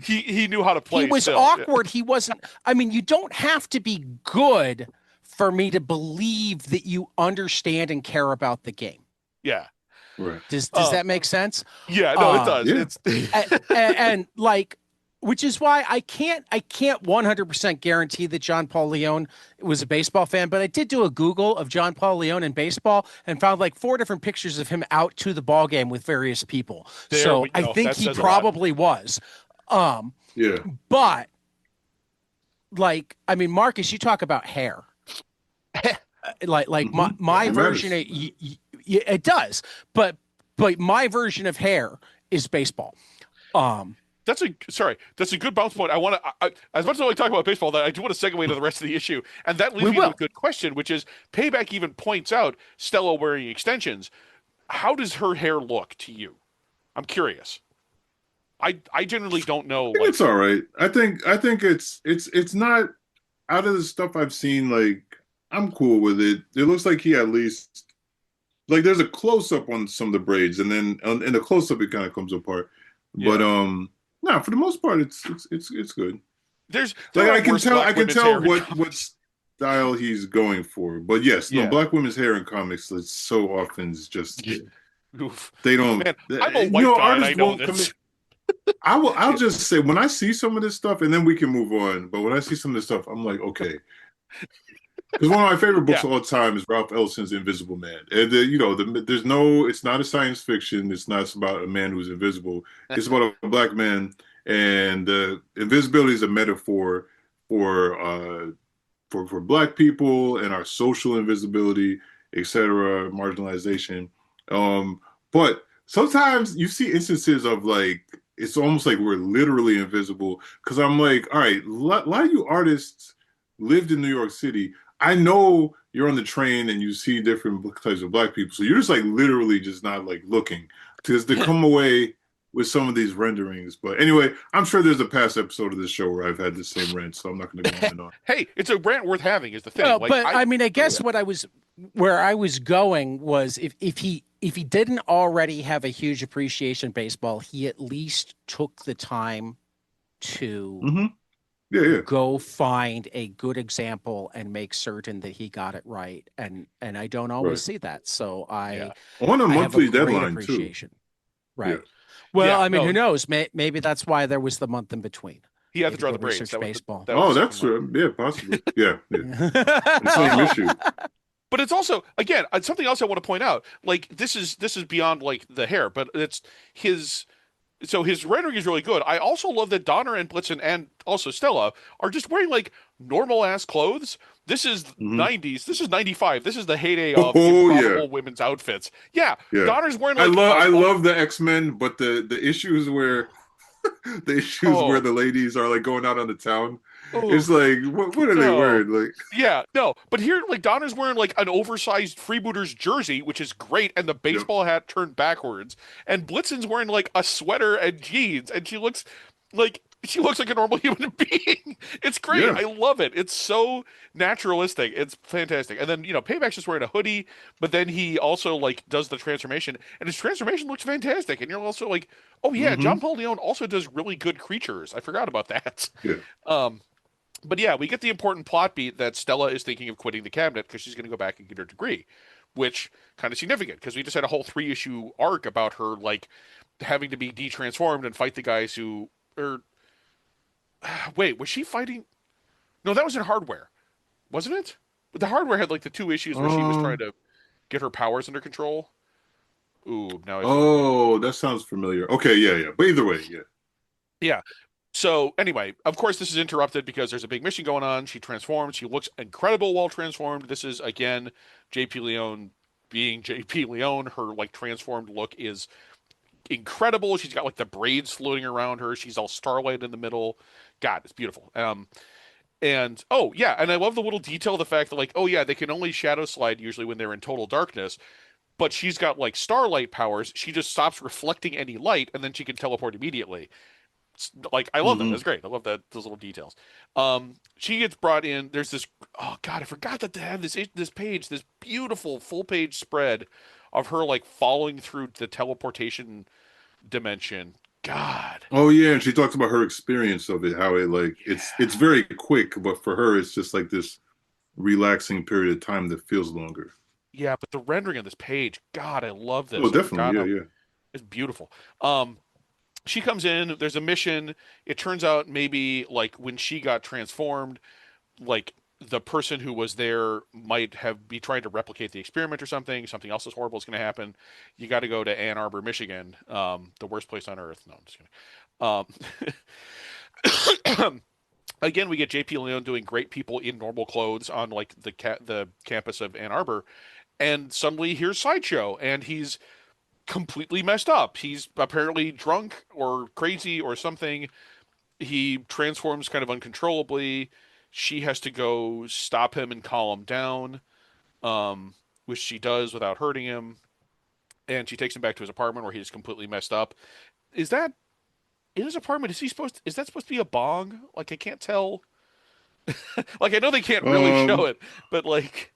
he knew how to play. He was still. awkward. He wasn't. I mean, you don't have to be good for me to believe that you understand and care about the game. Yeah. Right. Does that make sense? Yeah, no, it does. Yeah. It's And like which is why I can't 100% guarantee that John Paul Leone was a baseball fan, but I did do a Google of John Paul Leone and baseball and found like four different pictures of him out to the ball game with various people. There So we I go. think That he says a lot. probably was. Um, Yeah. but like, I mean, Marcus, you talk about hair. Like my It version matters. of it does, but my version of hair is baseball. Um, That's a good bounce point. As much as I like talking about baseball, that I do want to segue to the rest of the issue, and that we leads me to a will. good question, which is Payback even points out Stella wearing extensions. How does her hair look to you? I'm curious. I generally don't know. I think it's Like, all right. I think it's not out of the stuff I've seen. Like I'm cool with it. It looks like he at least like there's a close up on some of the braids, and then in the close up it kind of comes apart. But yeah, no, for the most part, it's good. there Like are worse I black can women's tell hair in what comics. style he's going for. But yes, no, Yeah. black women's hair in comics it's so often is just Oof. they don't. Man, I'm a You white know, guy and I artists know won't commit. this. I'll just say when I see some of this stuff, and then we can move on. But when I see some of this stuff, I'm like, okay. Because one of my favorite books Yeah. of all time is Ralph Ellison's Invisible Man. And there's no, it's not a science fiction. It's not about a man who's invisible. It's about a black man, and invisibility is a metaphor for for black people and our social invisibility, etc., marginalization. But sometimes you see instances of like it's almost like we're literally invisible. Because I'm like, all right, a lot of you artists lived in New York City. I know you're on the train and you see different types of black people, so you're just like literally just not like looking because to come away with some of these renderings. But anyway, I'm sure there's a past episode of this show where I've had the same rant, so I'm not going to go on and on. Hey, it's a rant worth having is the thing. Well, Like but I mean, I guess where I was going was if he didn't already have a huge appreciation of baseball, he at least took the time to Mm-hmm. Yeah, yeah, go find a good example and make certain that he got it right. And I don't always right. see that. So yeah. On a I have a monthly great deadline too. appreciation. Yeah. Right. Well, Yeah, I mean, no, who knows? Maybe that's why there was the month in between. he had to Maybe draw they the braids. researched baseball. That was the Oh, second that's month. true. Yeah, possibly. Yeah, yeah. The same Um, issue. but it's also again something else I want to point out. Like this is beyond like the hair, but it's his. So his rendering is really good. I also love that Donner and Blitzen and also Stella are just wearing like normal ass clothes. This is Hmm. 90s. This is 95. This is the heyday of Oh yeah, improbable women's outfits. Yeah, yeah. Donner's wearing like a I long. love the X-Men, but the issues where the issues where Oh, the ladies are like going out on the town, oh it's like what are they no. wearing? Like, Yeah, no. But here, like Donner's wearing like an oversized freebooters jersey, which is great, and the yep. baseball hat turned backwards. And Blitzen's wearing like a sweater and jeans, and she looks like a normal human being. It's great. Yeah. I love it. It's so naturalistic. It's fantastic. And then, Payback's just wearing a hoodie, but then he also like does the transformation, and his transformation looks fantastic. And you're also like, oh yeah, John Hmm. Paul Leon also does really good creatures. I forgot about that. Yeah. Um, but yeah, we get the important plot beat that Stella is thinking of quitting the cabinet because she's going to go back and get her degree, which kind of significant because we just had a whole 3 issue arc about her like having to be detransformed and fight the guys who or wait, was she fighting? No, that was in Hardware, wasn't it? But the Hardware had like the 2 issues where she was trying Um. to get her powers under control. Ooh, now I forget. Oh, that sounds familiar. Okay. Yeah. Yeah. But either way, yeah. Yeah. So anyway, of course, this is interrupted because there's a big mission going on. She transforms. She looks incredible while transformed. This is again JP Leone being JP Leone. Her like transformed look is incredible. She's got like the braids floating around her. She's all starlight in the middle. God, it's beautiful. And oh yeah, and I love the little detail, the fact that like, oh yeah, they can only shadow slide usually when they're in total darkness. But she's got like starlight powers. She just stops reflecting any light, and then she can teleport immediately. Like I love that. Hmm. That's great. I love that those little details. She gets brought in. There's this. Oh God, I forgot that they have this page, this beautiful full page spread of her like falling through the teleportation dimension. God. Oh yeah, and she talks about her experience of it, how it like it's Yeah. very quick, but for her it's just like this relaxing period of time that feels longer. Yeah, but the rendering of this page, God, I love Oh, this. definitely. God, Yeah, yeah. it's beautiful. Um, she comes in, there's a mission. It turns out maybe like when she got transformed, like the person who was there might have be trying to replicate the experiment or something. Something else is horrible is going to happen. You got to go to Ann Arbor, Michigan, the worst place on earth. No, I'm just kidding. Again, we get JP Leone doing great people in normal clothes on like the campus of Ann Arbor, and suddenly here's Sideshow, and he's completely messed up. He's apparently drunk or crazy or something. He transforms kind of uncontrollably. She has to go stop him and calm him down, which she does without hurting him. And she takes him back to his apartment where he's completely messed up. Is that in his apartment? Is that supposed to be a bong? Like I can't tell. Like I know they can't really show Um, it, but like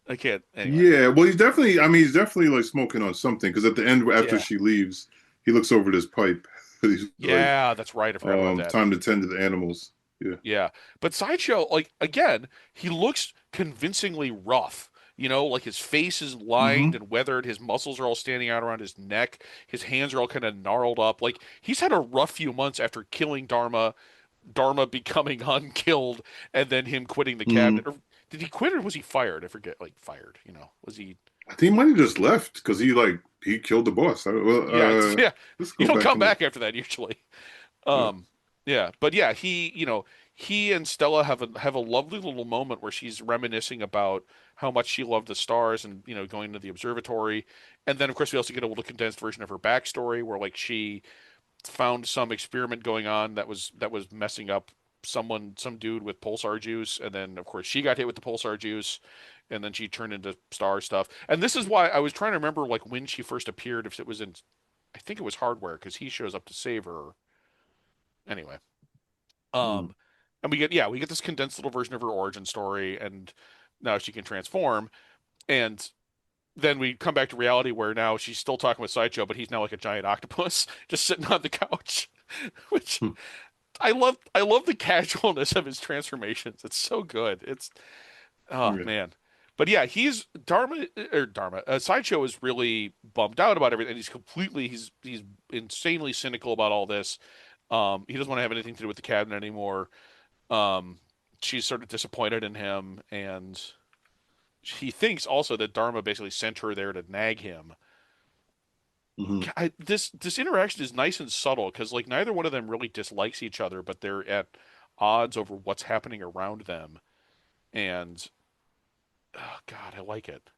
I can't anyway. yeah, well, he's definitely. I mean, he's definitely like smoking on something because at the end, after Yeah. she leaves, he looks over at his pipe. He's like, Yeah, that's right. I forgot about that. time to tend to the animals. Yeah. Yeah. But Sideshow, like again, he looks convincingly rough. You know, like his face is lined Hmm. and weathered, his muscles are all standing out around his neck, his hands are all kind of gnarled up. Like he's had a rough few months after killing Dharma, Dharma becoming unkilled, and then him quitting the Hmm. cabinet. Or did he quit or was he fired? I forget. Like fired, you know. Was he I think he might have just left because he killed the boss. Yeah, yeah. Let's You go don't back come and look. back after that usually. Yeah. Um, yeah, but yeah, he and Stella have a lovely little moment where she's reminiscing about how much she loved the stars and going to the observatory, and then of course we also get a little condensed version of her backstory where like she found some experiment going on that was messing up some dude with pulsar juice, and then of course she got hit with the pulsar juice, and then she turned into star stuff. And this is why I was trying to remember like when she first appeared, if it was in, I think it was Hardware because he shows up to save her anyway. Mm. Um, and we get this condensed little version of her origin story, and now she can transform. And then we come back to reality where now she's still talking with Sideshow, but he's now like a giant octopus just sitting on the couch, which Hmm. I love. I love the casualness of his transformations. It's so good. It's oh Yeah. man. But yeah, he's Dharma. Sideshow is really bummed out about everything. He's insanely cynical about all this. He doesn't want to have anything to do with the cabinet anymore. Um, she's sort of disappointed in him, and he thinks also that Dharma basically sent her there to nag him. Hmm. This interaction is nice and subtle because like neither one of them really dislikes each other, but they're at odds over what's happening around them. And oh God, I like it.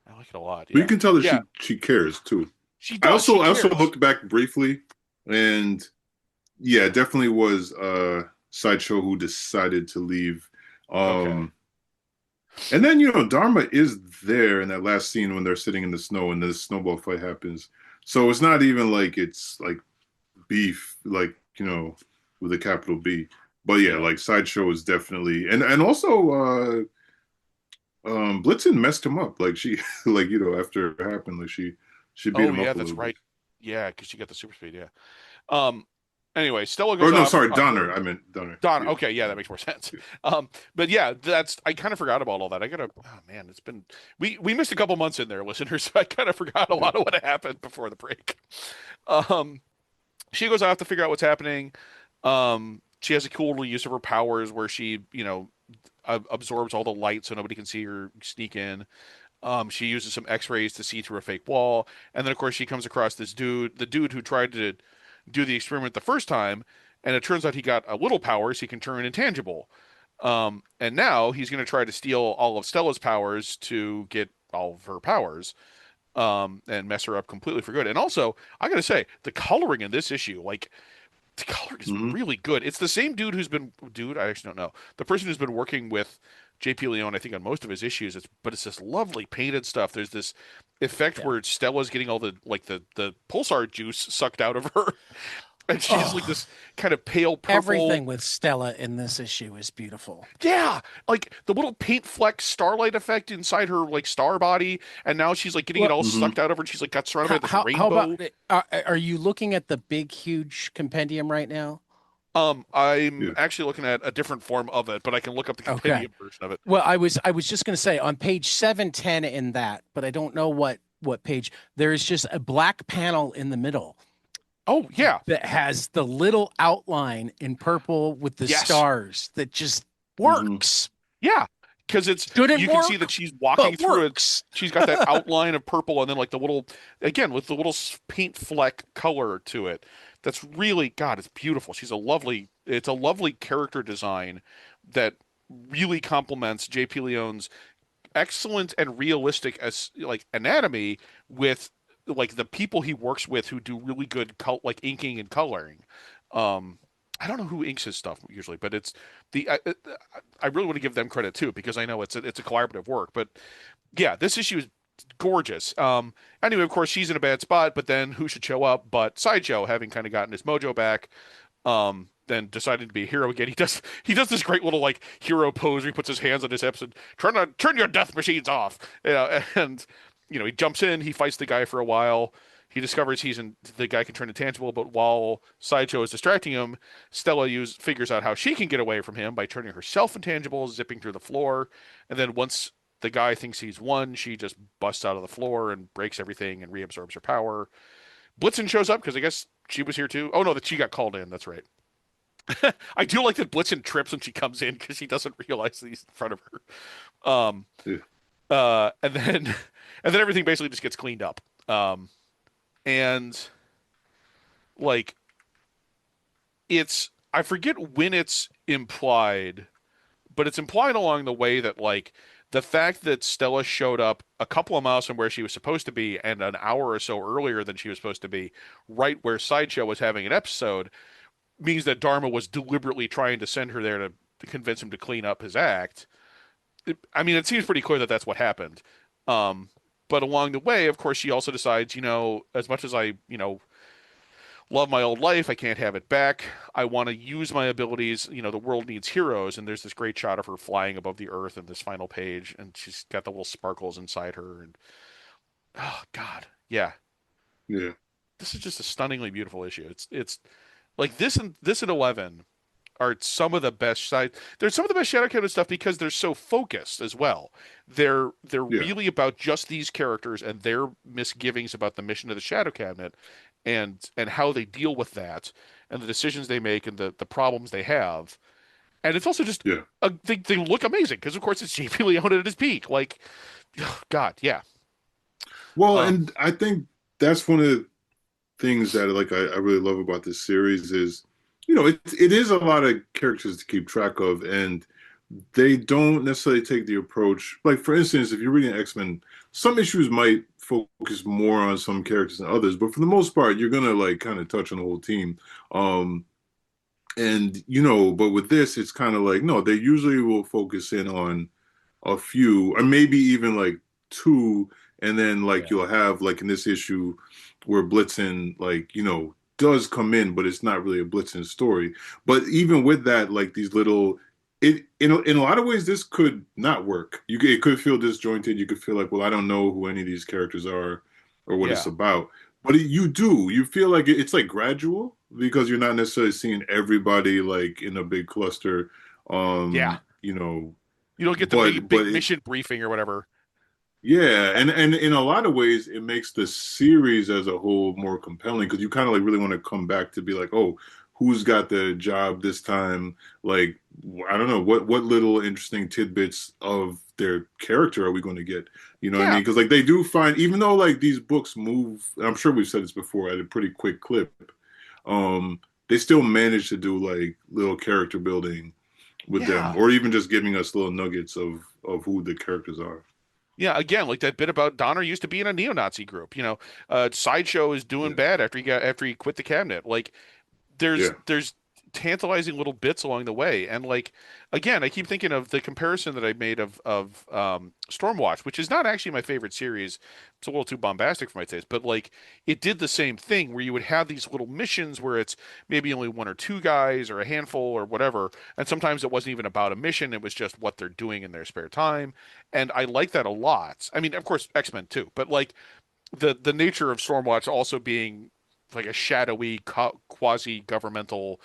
I like it a lot. But you Yeah, can tell that yeah, she cares too. she I does. also She I also cares. looked back briefly, and yeah, it definitely was Sideshow who decided to leave. Okay. Um, and then Dharma is there in that last scene when they're sitting in the snow and the snowball fight happens. So it's not even like it's like beef, like with a capital B. But yeah, Yeah. like Sideshow is definitely and also Blitzen messed him up. Like she like after it happened, like she beat Oh him yeah, up a that's little bit. right. Yeah, because she got the super speed. Yeah. Um. Anyway, Stella Or goes no, off. sorry, Donner. I meant Donner. Don. Yeah. Okay, yeah, that makes more sense. But yeah, that's I kind of forgot about all that. I gotta. Oh man, it's been we missed a couple months in there, listeners. So I kind of forgot a Yeah. lot of what happened before the break. Um, she goes off to figure out what's happening. She has a cool little use of her powers where she, absorbs all the light so nobody can see her sneak in. She uses some X-rays to see through a fake wall, and then of course she comes across this dude, the dude who tried to do the experiment the first time, and it turns out he got a little power, so he can turn intangible. And now he's going to try to steal all of Stella's powers to get all of her powers, and mess her up completely for good. And also, I got to say, the coloring in this issue, like the coloring is Hmm. really good. It's the same dude who's been, dude, I actually don't know, the person who's been working with JP Leone, I think, on most of his issues. But it's this lovely painted stuff. There's this effect Yeah. where Stella's getting all the pulsar juice sucked out of her, and she's like Oh, this kind of pale purple. everything with Stella in this issue is beautiful. Yeah, like the little paint fleck starlight effect inside her like star body, and now she's like getting it Well, all Hmm. sucked out of her, and she's like got surrounded by this how about rainbow. are you looking at the big huge compendium right now? I'm Yeah. actually looking at a different form of it, but I can look up the Okay. compendium version of it. Well, I was just going to say on page 710 in that, but I don't know what page. There is just a black panel in the middle, Oh yeah, that has the little outline in purple with the yes, stars that just Hmm. works. yeah, because it's Shouldn't you can see work, that she's walking but through it. works. She's got that outline of purple, and then like the little, again with the little paint fleck color to it. That's really God. It's beautiful. She's a lovely. It's a lovely character design that really complements J.P. Leone's excellent and realistic as like anatomy with like the people he works with who do really good like inking and coloring. Um, I don't know who inks his stuff usually, but it's the I really want to give them credit too because I know it's a collaborative work. But yeah, this issue is gorgeous. Anyway, of course she's in a bad spot, but then who should show up but Sideshow, having kind of gotten his mojo back, then decided to be a hero again. He does this great little like hero pose where he puts his hands on his hips and turn your death machines off. And he jumps in, he fights the guy for a while. He discovers the guy can turn intangible, but while Sideshow is distracting him, Stella figures out how she can get away from him by turning herself intangible, zipping through the floor, and then once the guy thinks he's won, she just busts out of the floor and breaks everything and reabsorbs her power. Blitzen shows up because I guess she was here too. Oh no, that she got called in. That's right. I do like that Blitzen trips when she comes in because she doesn't realize that he's in front of her. Yeah. And then and then everything basically just gets cleaned up. And like it's I forget when it's implied, but it's implied along the way that like the fact that Stella showed up a couple of miles from where she was supposed to be and an hour or so earlier than she was supposed to be, right where Sideshow was having an episode, means that Dharma was deliberately trying to send her there to convince him to clean up his act. I mean, it seems pretty clear that that's what happened. Um, but along the way, of course, she also decides, as much as I, love my old life, I can't have it back. I want to use my abilities. The world needs heroes, and there's this great shot of her flying above the earth in this final page, and she's got the little sparkles inside her, and oh God, yeah, Yeah. this is just a stunningly beautiful issue. It's like this and 11 are some of the best side. They're some of the best Shadow Cabinet stuff because they're so focused as well. They're Yeah. really about just these characters and their misgivings about the mission of the Shadow Cabinet, and how they deal with that, and the decisions they make, and the problems they have. And it's also just Yeah. they look amazing because of course it's J.P. Leone at his peak. Like, God, yeah. Well, Um, and I think that's one of the things that like I really love about this series is, it is a lot of characters to keep track of, and they don't necessarily take the approach. Like for instance, if you're reading X-Men, some issues might focus more on some characters than others, but for the most part, you're gonna like kind of touch on the whole team. And but with this, it's kind of like no, they usually will focus in on a few, or maybe even like two, and then like Yeah. you'll have like in this issue where Blitzen like does come in, but it's not really a Blitzen story. But even with that, like these little, it in a lot of ways this could not work. It could feel disjointed. You could feel like, well, I don't know who any of these characters are or what it's yeah, about. But you feel like it's like gradual because you're not necessarily seeing everybody like in a big cluster. yeah. You don't get the big But big mission briefing or whatever. yeah, and in a lot of ways, it makes the series as a whole more compelling because you kind of like really want to come back to be like, oh, who's got the job this time? Like, I don't know what little interesting tidbits of their character are we going to get? You know what I Yeah, mean? Because like they do find, even though like these books move, I'm sure we've said this before at a pretty quick clip, um, they still manage to do like little character building with them, yeah. or even just giving us little nuggets of who the characters are. Yeah, again, like that bit about Donner used to be in a neo-Nazi group. Sideshow is doing Yeah, bad after he quit the cabinet. Like, there's yeah. there's tantalizing little bits along the way, and like again, I keep thinking of the comparison that I made of Stormwatch, which is not actually my favorite series. It's a little too bombastic for my taste, but like it did the same thing where you would have these little missions where it's maybe only one or two guys or a handful or whatever, and sometimes it wasn't even about a mission; it was just what they're doing in their spare time, and I like that a lot. I mean, of course, X-Men too, but like the nature of Stormwatch also being like a shadowy quasi governmental,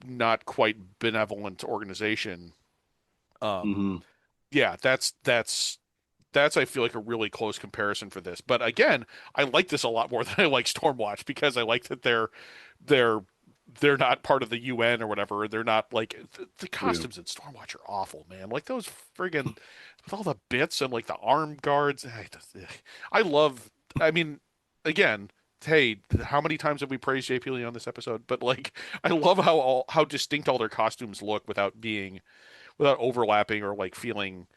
not quite benevolent organization. Um, Hmm. yeah, that's that's I feel like a really close comparison for this. But again, I like this a lot more than I like Stormwatch because I like that they're they're not part of the UN or whatever. They're not like the Yeah. costumes in Stormwatch are awful, man. Like those friggin' with all the bits and like the arm guards. I love. I mean, again, hey, how many times have we praised JP Lee on this episode? But like, I love how distinct all their costumes look without overlapping or like feeling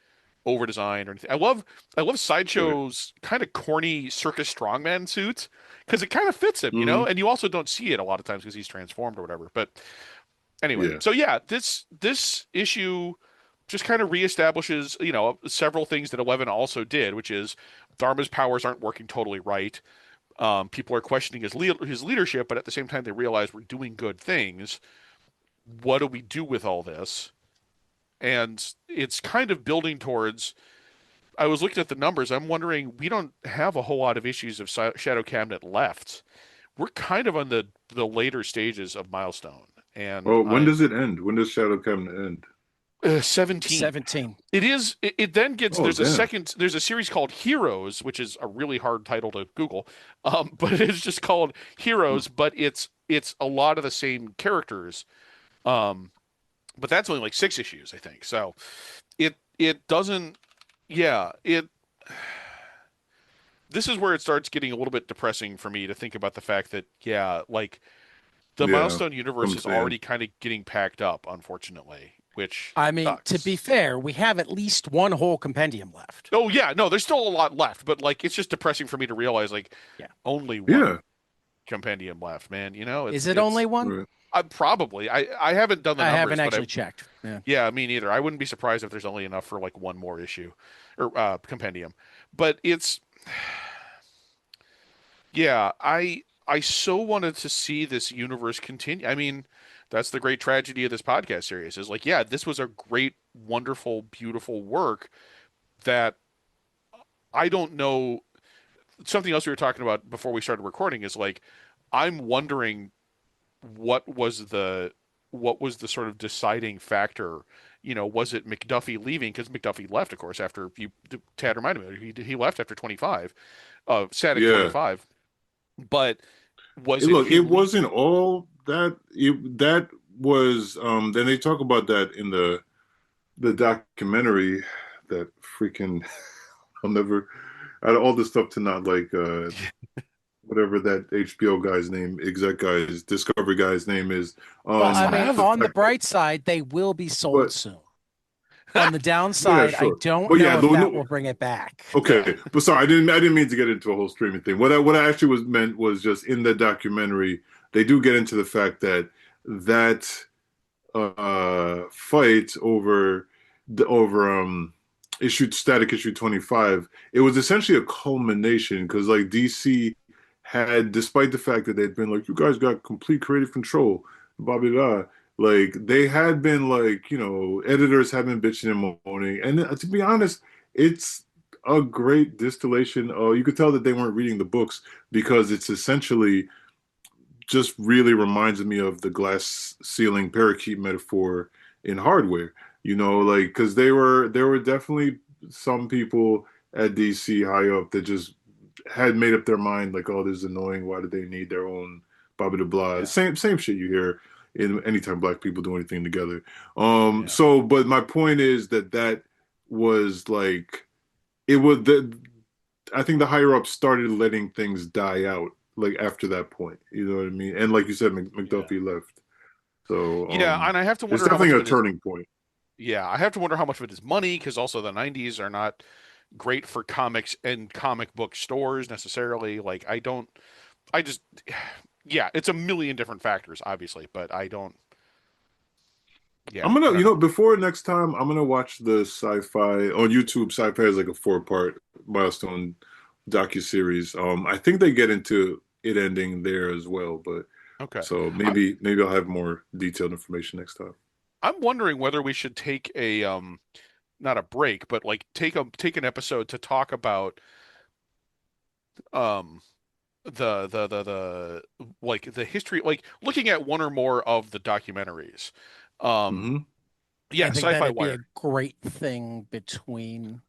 over designed or anything. I love Right. Sideshow's kind of corny circus strongman suits because it kind of fits him, you know. Hmm. And you also don't see it a lot of times because he's transformed or whatever. But anyway, Yeah. so yeah, this issue just kind of reestablishes, several things that 11 also did, which is Dharma's powers aren't working totally right. People are questioning his leadership, but at the same time, they realize we're doing good things. What do we do with all this? And it's kind of building towards. I was looking at the numbers. I'm wondering, we don't have a whole lot of issues of Shadow Cabinet left. We're kind of on the later stages of Milestone, and Oh, when does it end? When does Shadow Cabinet end? 17. 17. It is. It then gets. Oh, damn. There's a series called Heroes, which is a really hard title to Google, but it's just called Heroes. But it's a lot of the same characters. Um, but that's only like 6 issues, I think. So it doesn't. Yeah, it. This is where it starts getting a little bit depressing for me to think about the fact that yeah, like the Yeah. Milestone universe I'm is saying. already kind of getting packed up, unfortunately, which I mean, to be sucks. fair, we have at least one whole compendium left. Oh yeah, no, there's still a lot left, but like it's just depressing for me to realize like Yeah. only one Yeah. compendium left, man. You know, Is it's it only it's one? Right. probably I haven't done the I haven't numbers, but I actually checked. Yeah. yeah, me neither. I wouldn't be surprised if there's only enough for like one more issue or compendium. But it's yeah, I so wanted to see this universe continue. I mean, that's the great tragedy of this podcast series is like, yeah, this was a great, wonderful, beautiful work that I don't know. Something else we were talking about before we started recording is like, I'm wondering what was the what was the sort of deciding factor? Was it McDuffie leaving? Because McDuffie left, of course, after Tad reminded me, he left after 25, Static Yeah. 25. But was it Look, it him wasn't leaving? all that. That was. Then they talk about that in the documentary. That freaking. I'll never. Out of all the stuff to not like. Whatever that HBO guy's name, exec guy's Discovery guy's name is. Well, I mean, Zaslav? The on the fact that, bright side, they will be sold but soon. On the yeah, downside, I sure. don't But yeah, know if that no, will bring it back. Yeah, okay. But sorry, I didn't mean to get into a whole streaming thing. What I actually was meant was just in the documentary, they do get into the fact that fight over issue 25, it was essentially a culmination because like DC had, despite the fact that they'd been like, you guys got complete creative control, blah blah blah. Like they had been like, editors have been bitching and moaning. And to be honest, it's a great distillation. You could tell that they weren't reading the books because it's essentially just really reminds me of the glass ceiling parakeet metaphor in hardware. Like because there were definitely some people at DC high up that just had made up their mind like, oh, this is annoying. Why do they need their own blah blah blah? yeah, Same shit you hear in anytime black people do anything together. yeah, So, but my point is that was like it was the I think the higher ups started letting things die out like after that point. You know what I mean? And like you said, yeah, McDuffie left. So yeah. And I have to it's wonder how much definitely of a it is. turning point. Yeah, I have to wonder how much of it is money because also the '90s are not great for comics and comic book stores necessarily. Like I don't, I just, yeah, it's a million different factors, obviously, but I don't. Yeah, I'm I gonna, don't know. before next time, I'm gonna watch the sci-fi on YouTube. Sci-fi is like a 4-part Milestone docu-series. I think they get into it ending there as well, but Okay, so I, maybe I'll have more detailed information next time. I'm wondering whether we should take a not a break, but like take an episode to talk about um the like the history, like looking at one or more of the documentaries. Um, Hmm. I yeah, think Sci-Fi that'd be a Wire. great thing between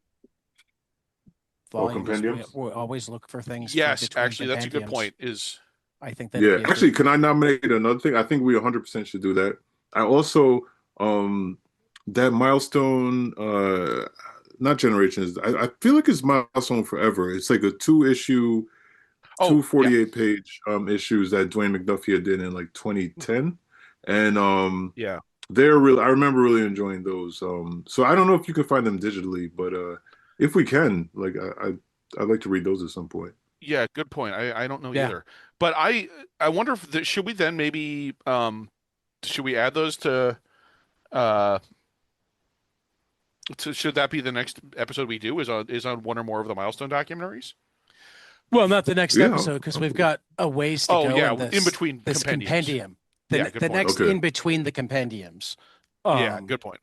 volumes. We, compendiums. we always look for things for Yes, between actually, that's a good compendiums. point. Is I think that'd Yeah, be a actually, good. can I nominate another thing? I think we 100% should do that. I also that milestone not generations. I feel like it's milestone forever. It's like a two issue, oh two yeah, 48-page issues that Dwayne McDuffie did in like 2010. And yeah. they're really I remember really enjoying those. So I don't know if you can find them digitally, but if we can, like I'd like to read those at some point. Yeah, good point. I don't know Yeah. either. But I wonder if should we then maybe should we add those uh should that be the next episode we do is on one or more of the milestone documentaries? Well, not the next Yeah. episode because we've got a ways to Oh go yeah, in in this between this compendiums. compendium. Yeah, The good the point. next Okay. in between the compendiums. Yeah, Um, good point.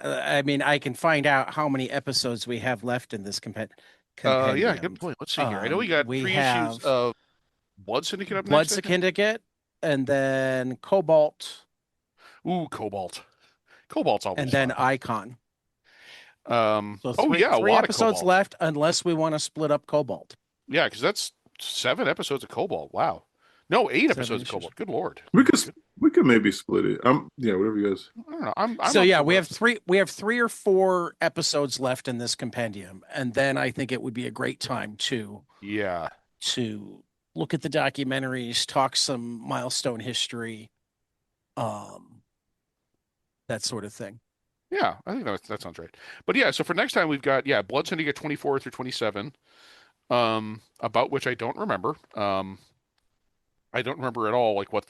I mean, I can find out how many episodes we have left in this Yeah, good compendium. point. Let's see here. I know we got We 3 issues have of Blood Syndicate up Blood next, I think. Syndicate, and then Cobalt, Ooh, Cobalt. Cobalt's always and then fun. Icon. So Oh yeah, a three lot of episodes Cobalt. left, unless we want to split up Cobalt. Yeah, because that's 7 episodes of Cobalt. Wow. No, 8 episodes 7 of issues. Cobalt. Good Lord. We could we could maybe split it. Yeah, whatever you guys. I don't know. I'm So up yeah, for we it. have three or four episodes left in this compendium, and then I think it would be a great time Yeah. to look at the documentaries, talk some milestone history, um, that sort of thing. Yeah, I think that sounds right. But yeah, so for next time we've got Blood Syndicate 24 through 27, about which I don't remember. I don't remember at all like what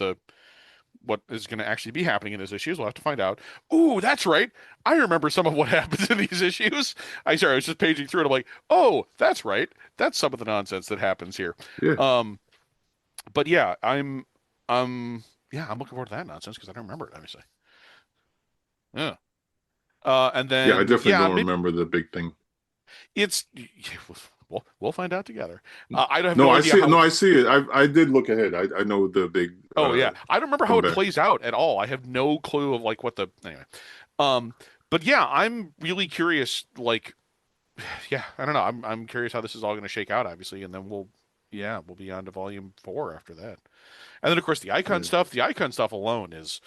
is going to actually be happening in these issues. We'll have to find out. Ooh, that's right. I remember some of what happens in these issues. I was just paging through it. I'm like, oh, that's right. That's some of the nonsense that happens here. Yeah. But yeah, I'm looking forward to that nonsense because I don't remember it, obviously. Yeah. And Yeah, I then definitely don't maybe remember the big thing. it's we'll find out together. I don't have No, no I idea see it. how. No, I see it. I did look ahead. I know the big Oh yeah, I don't remember how it comeback. plays out at all. I have no clue of like what the anyway. But yeah, I'm really curious. Like, yeah, I don't know. I'm curious how this is all going to shake out, obviously, and then we'll be on to volume 4 after that. And then of course the icon Yeah. stuff. The icon stuff alone is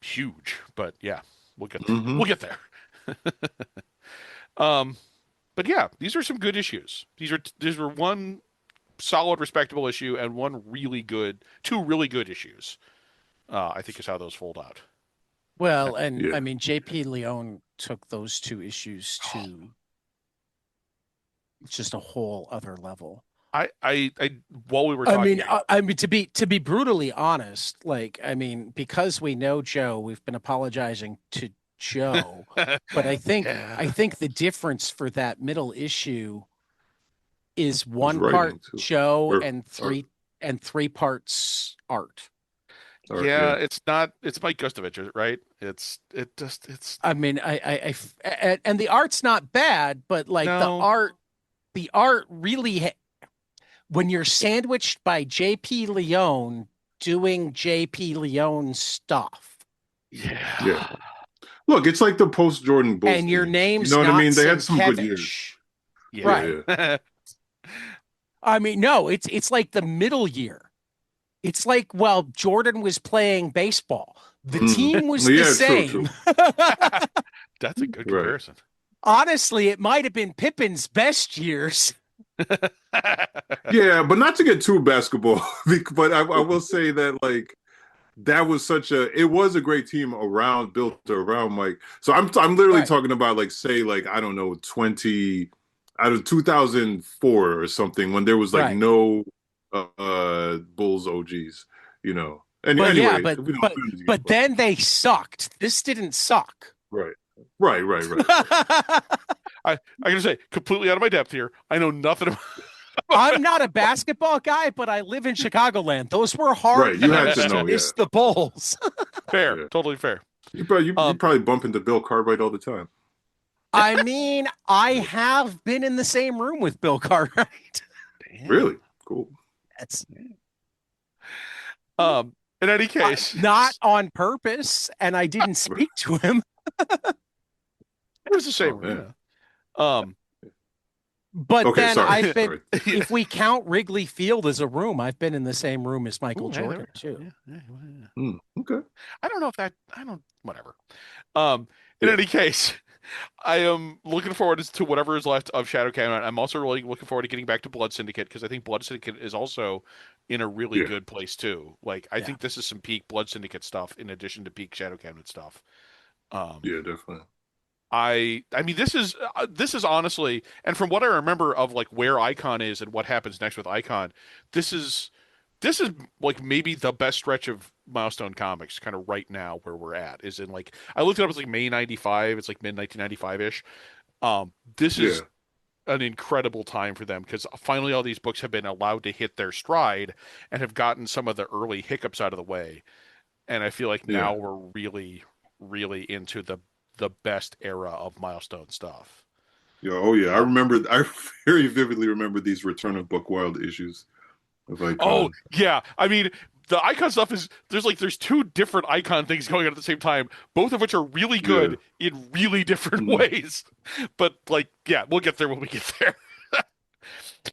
huge. But yeah, Hmm. we'll get there. Um, but yeah, these are some good issues. These were one solid, respectable issue and two really good issues. I think is how those fold out. Well, and Yeah. I mean, JP Leone took those two issues to just a whole other level. I while we were I talking, mean, I mean to be brutally honest, like I mean, because we know Joe, we've been apologizing to Joe, but I think yeah, the difference for that middle issue is His one part writing too. Joe Or and art. three parts art. yeah, it's not. It's Mike Gustovich, right? It's I mean, and the art's not bad, but like no, the art really, when you're sandwiched by JP Leone doing JP Leone stuff, Yeah. Look, it's like the post Jordan Bulls and your teams. name's You know what I not mean? They had some good years. Sienkiewicz. yeah, Right. Yeah. I mean, no, it's like the middle year. It's like, well, Jordan was playing baseball. The Mhm. team was Yeah, the true, same. true. That's a good Right. comparison. Honestly, it might have been Pippen's best years. Yeah, but not to get too basketball, but I will say that like that was it was a great team built around Mike. So I'm literally Right. talking about like say like I don't know 20 out of 2004 or something when there was like Right. no Bulls OGs, you know. And But anyway, yeah, we don't but do these but games. then they sucked. This didn't suck. Right. I gotta say, completely out of my depth here. I know nothing about. I'm not a basketball guy, but I live in Chicagoland. Those were hard Right, you had years to know, miss yeah. the Bulls. Fair, Yeah. totally fair. You probably bump into Bill Cartwright all the time. I mean, I have been in the same room with Bill Cartwright. Damn. Really? Cool. That's In any case, not on purpose, and I didn't speak to him. it was the same. Oh, man. Yeah. But Okay, then sorry. I've been, Sorry. if we count Wrigley Field as a room, I've been in the same room as Michael Ooh, hey, Jordan there. too. Okay. I don't know if that. I don't. Whatever. Um. In Yeah. any case, I am looking forward to whatever is left of Shadow Cabinet. I'm also really looking forward to getting back to Blood Syndicate because I think Blood Syndicate is also in a really Yeah. good place too. Like I Yeah. think this is some peak Blood Syndicate stuff in addition to peak Shadow Cabinet stuff. Um, Yeah, definitely. I mean this is honestly, and from what I remember of like where Icon is and what happens next with Icon, this is this is like maybe the best stretch of Milestone comics kind of right now where we're at is in like I looked it up, it's like May 95, it's like mid 1995-ish. This Yeah. is an incredible time for them because finally all these books have been allowed to hit their stride and have gotten some of the early hiccups out of the way, and I feel like Yeah. now we're really into the best era of Milestone stuff. Yeah. Oh yeah. I Uh, remember I very vividly remember these Return of Buck Wild issues of oh Icon. yeah, I mean the icon stuff is there's two different icon things going on at the same time, both of which are really Yeah. good in really different Mhm. ways. But like, yeah, we'll get there when we get there.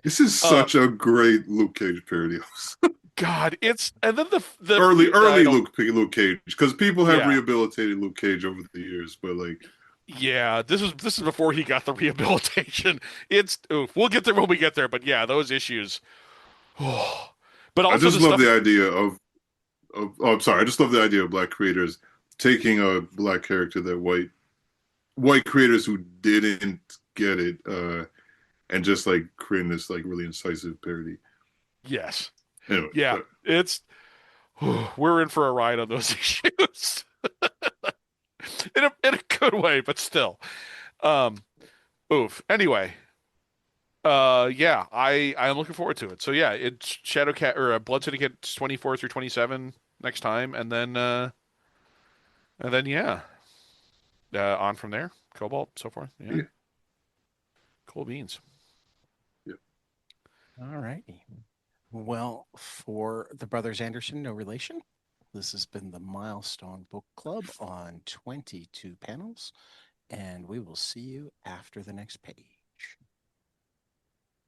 This is Uh, such a great Luke Cage parody. God, it's and then the early I early don't Luke Cage, because people have yeah. rehabilitated Luke Cage over the years, but like Yeah, this is before he got the rehabilitation. It's oof. We'll get there when we get there, but yeah, those issues. But I also just the love stuff. the idea of oh, I'm sorry, I just love the idea of black creators taking a black character that white creators who didn't get it and just like creating this like really incisive parody. Yes, Anyway, yeah, it's we're in for a ride on those issues in a good way, but still. Um, oof. Anyway, yeah, I'm looking forward to it. So yeah, it's Shadow Cat or Blood Syndicate 24 through 27 next time, and then yeah, on from there, Cobalt, so forth. Yeah, yeah, cool beans. yeah. All righty. Well, for the Brothers Anderson, no relation. This has been the Milestone Book Club on 22 panels, and we will see you after the next page.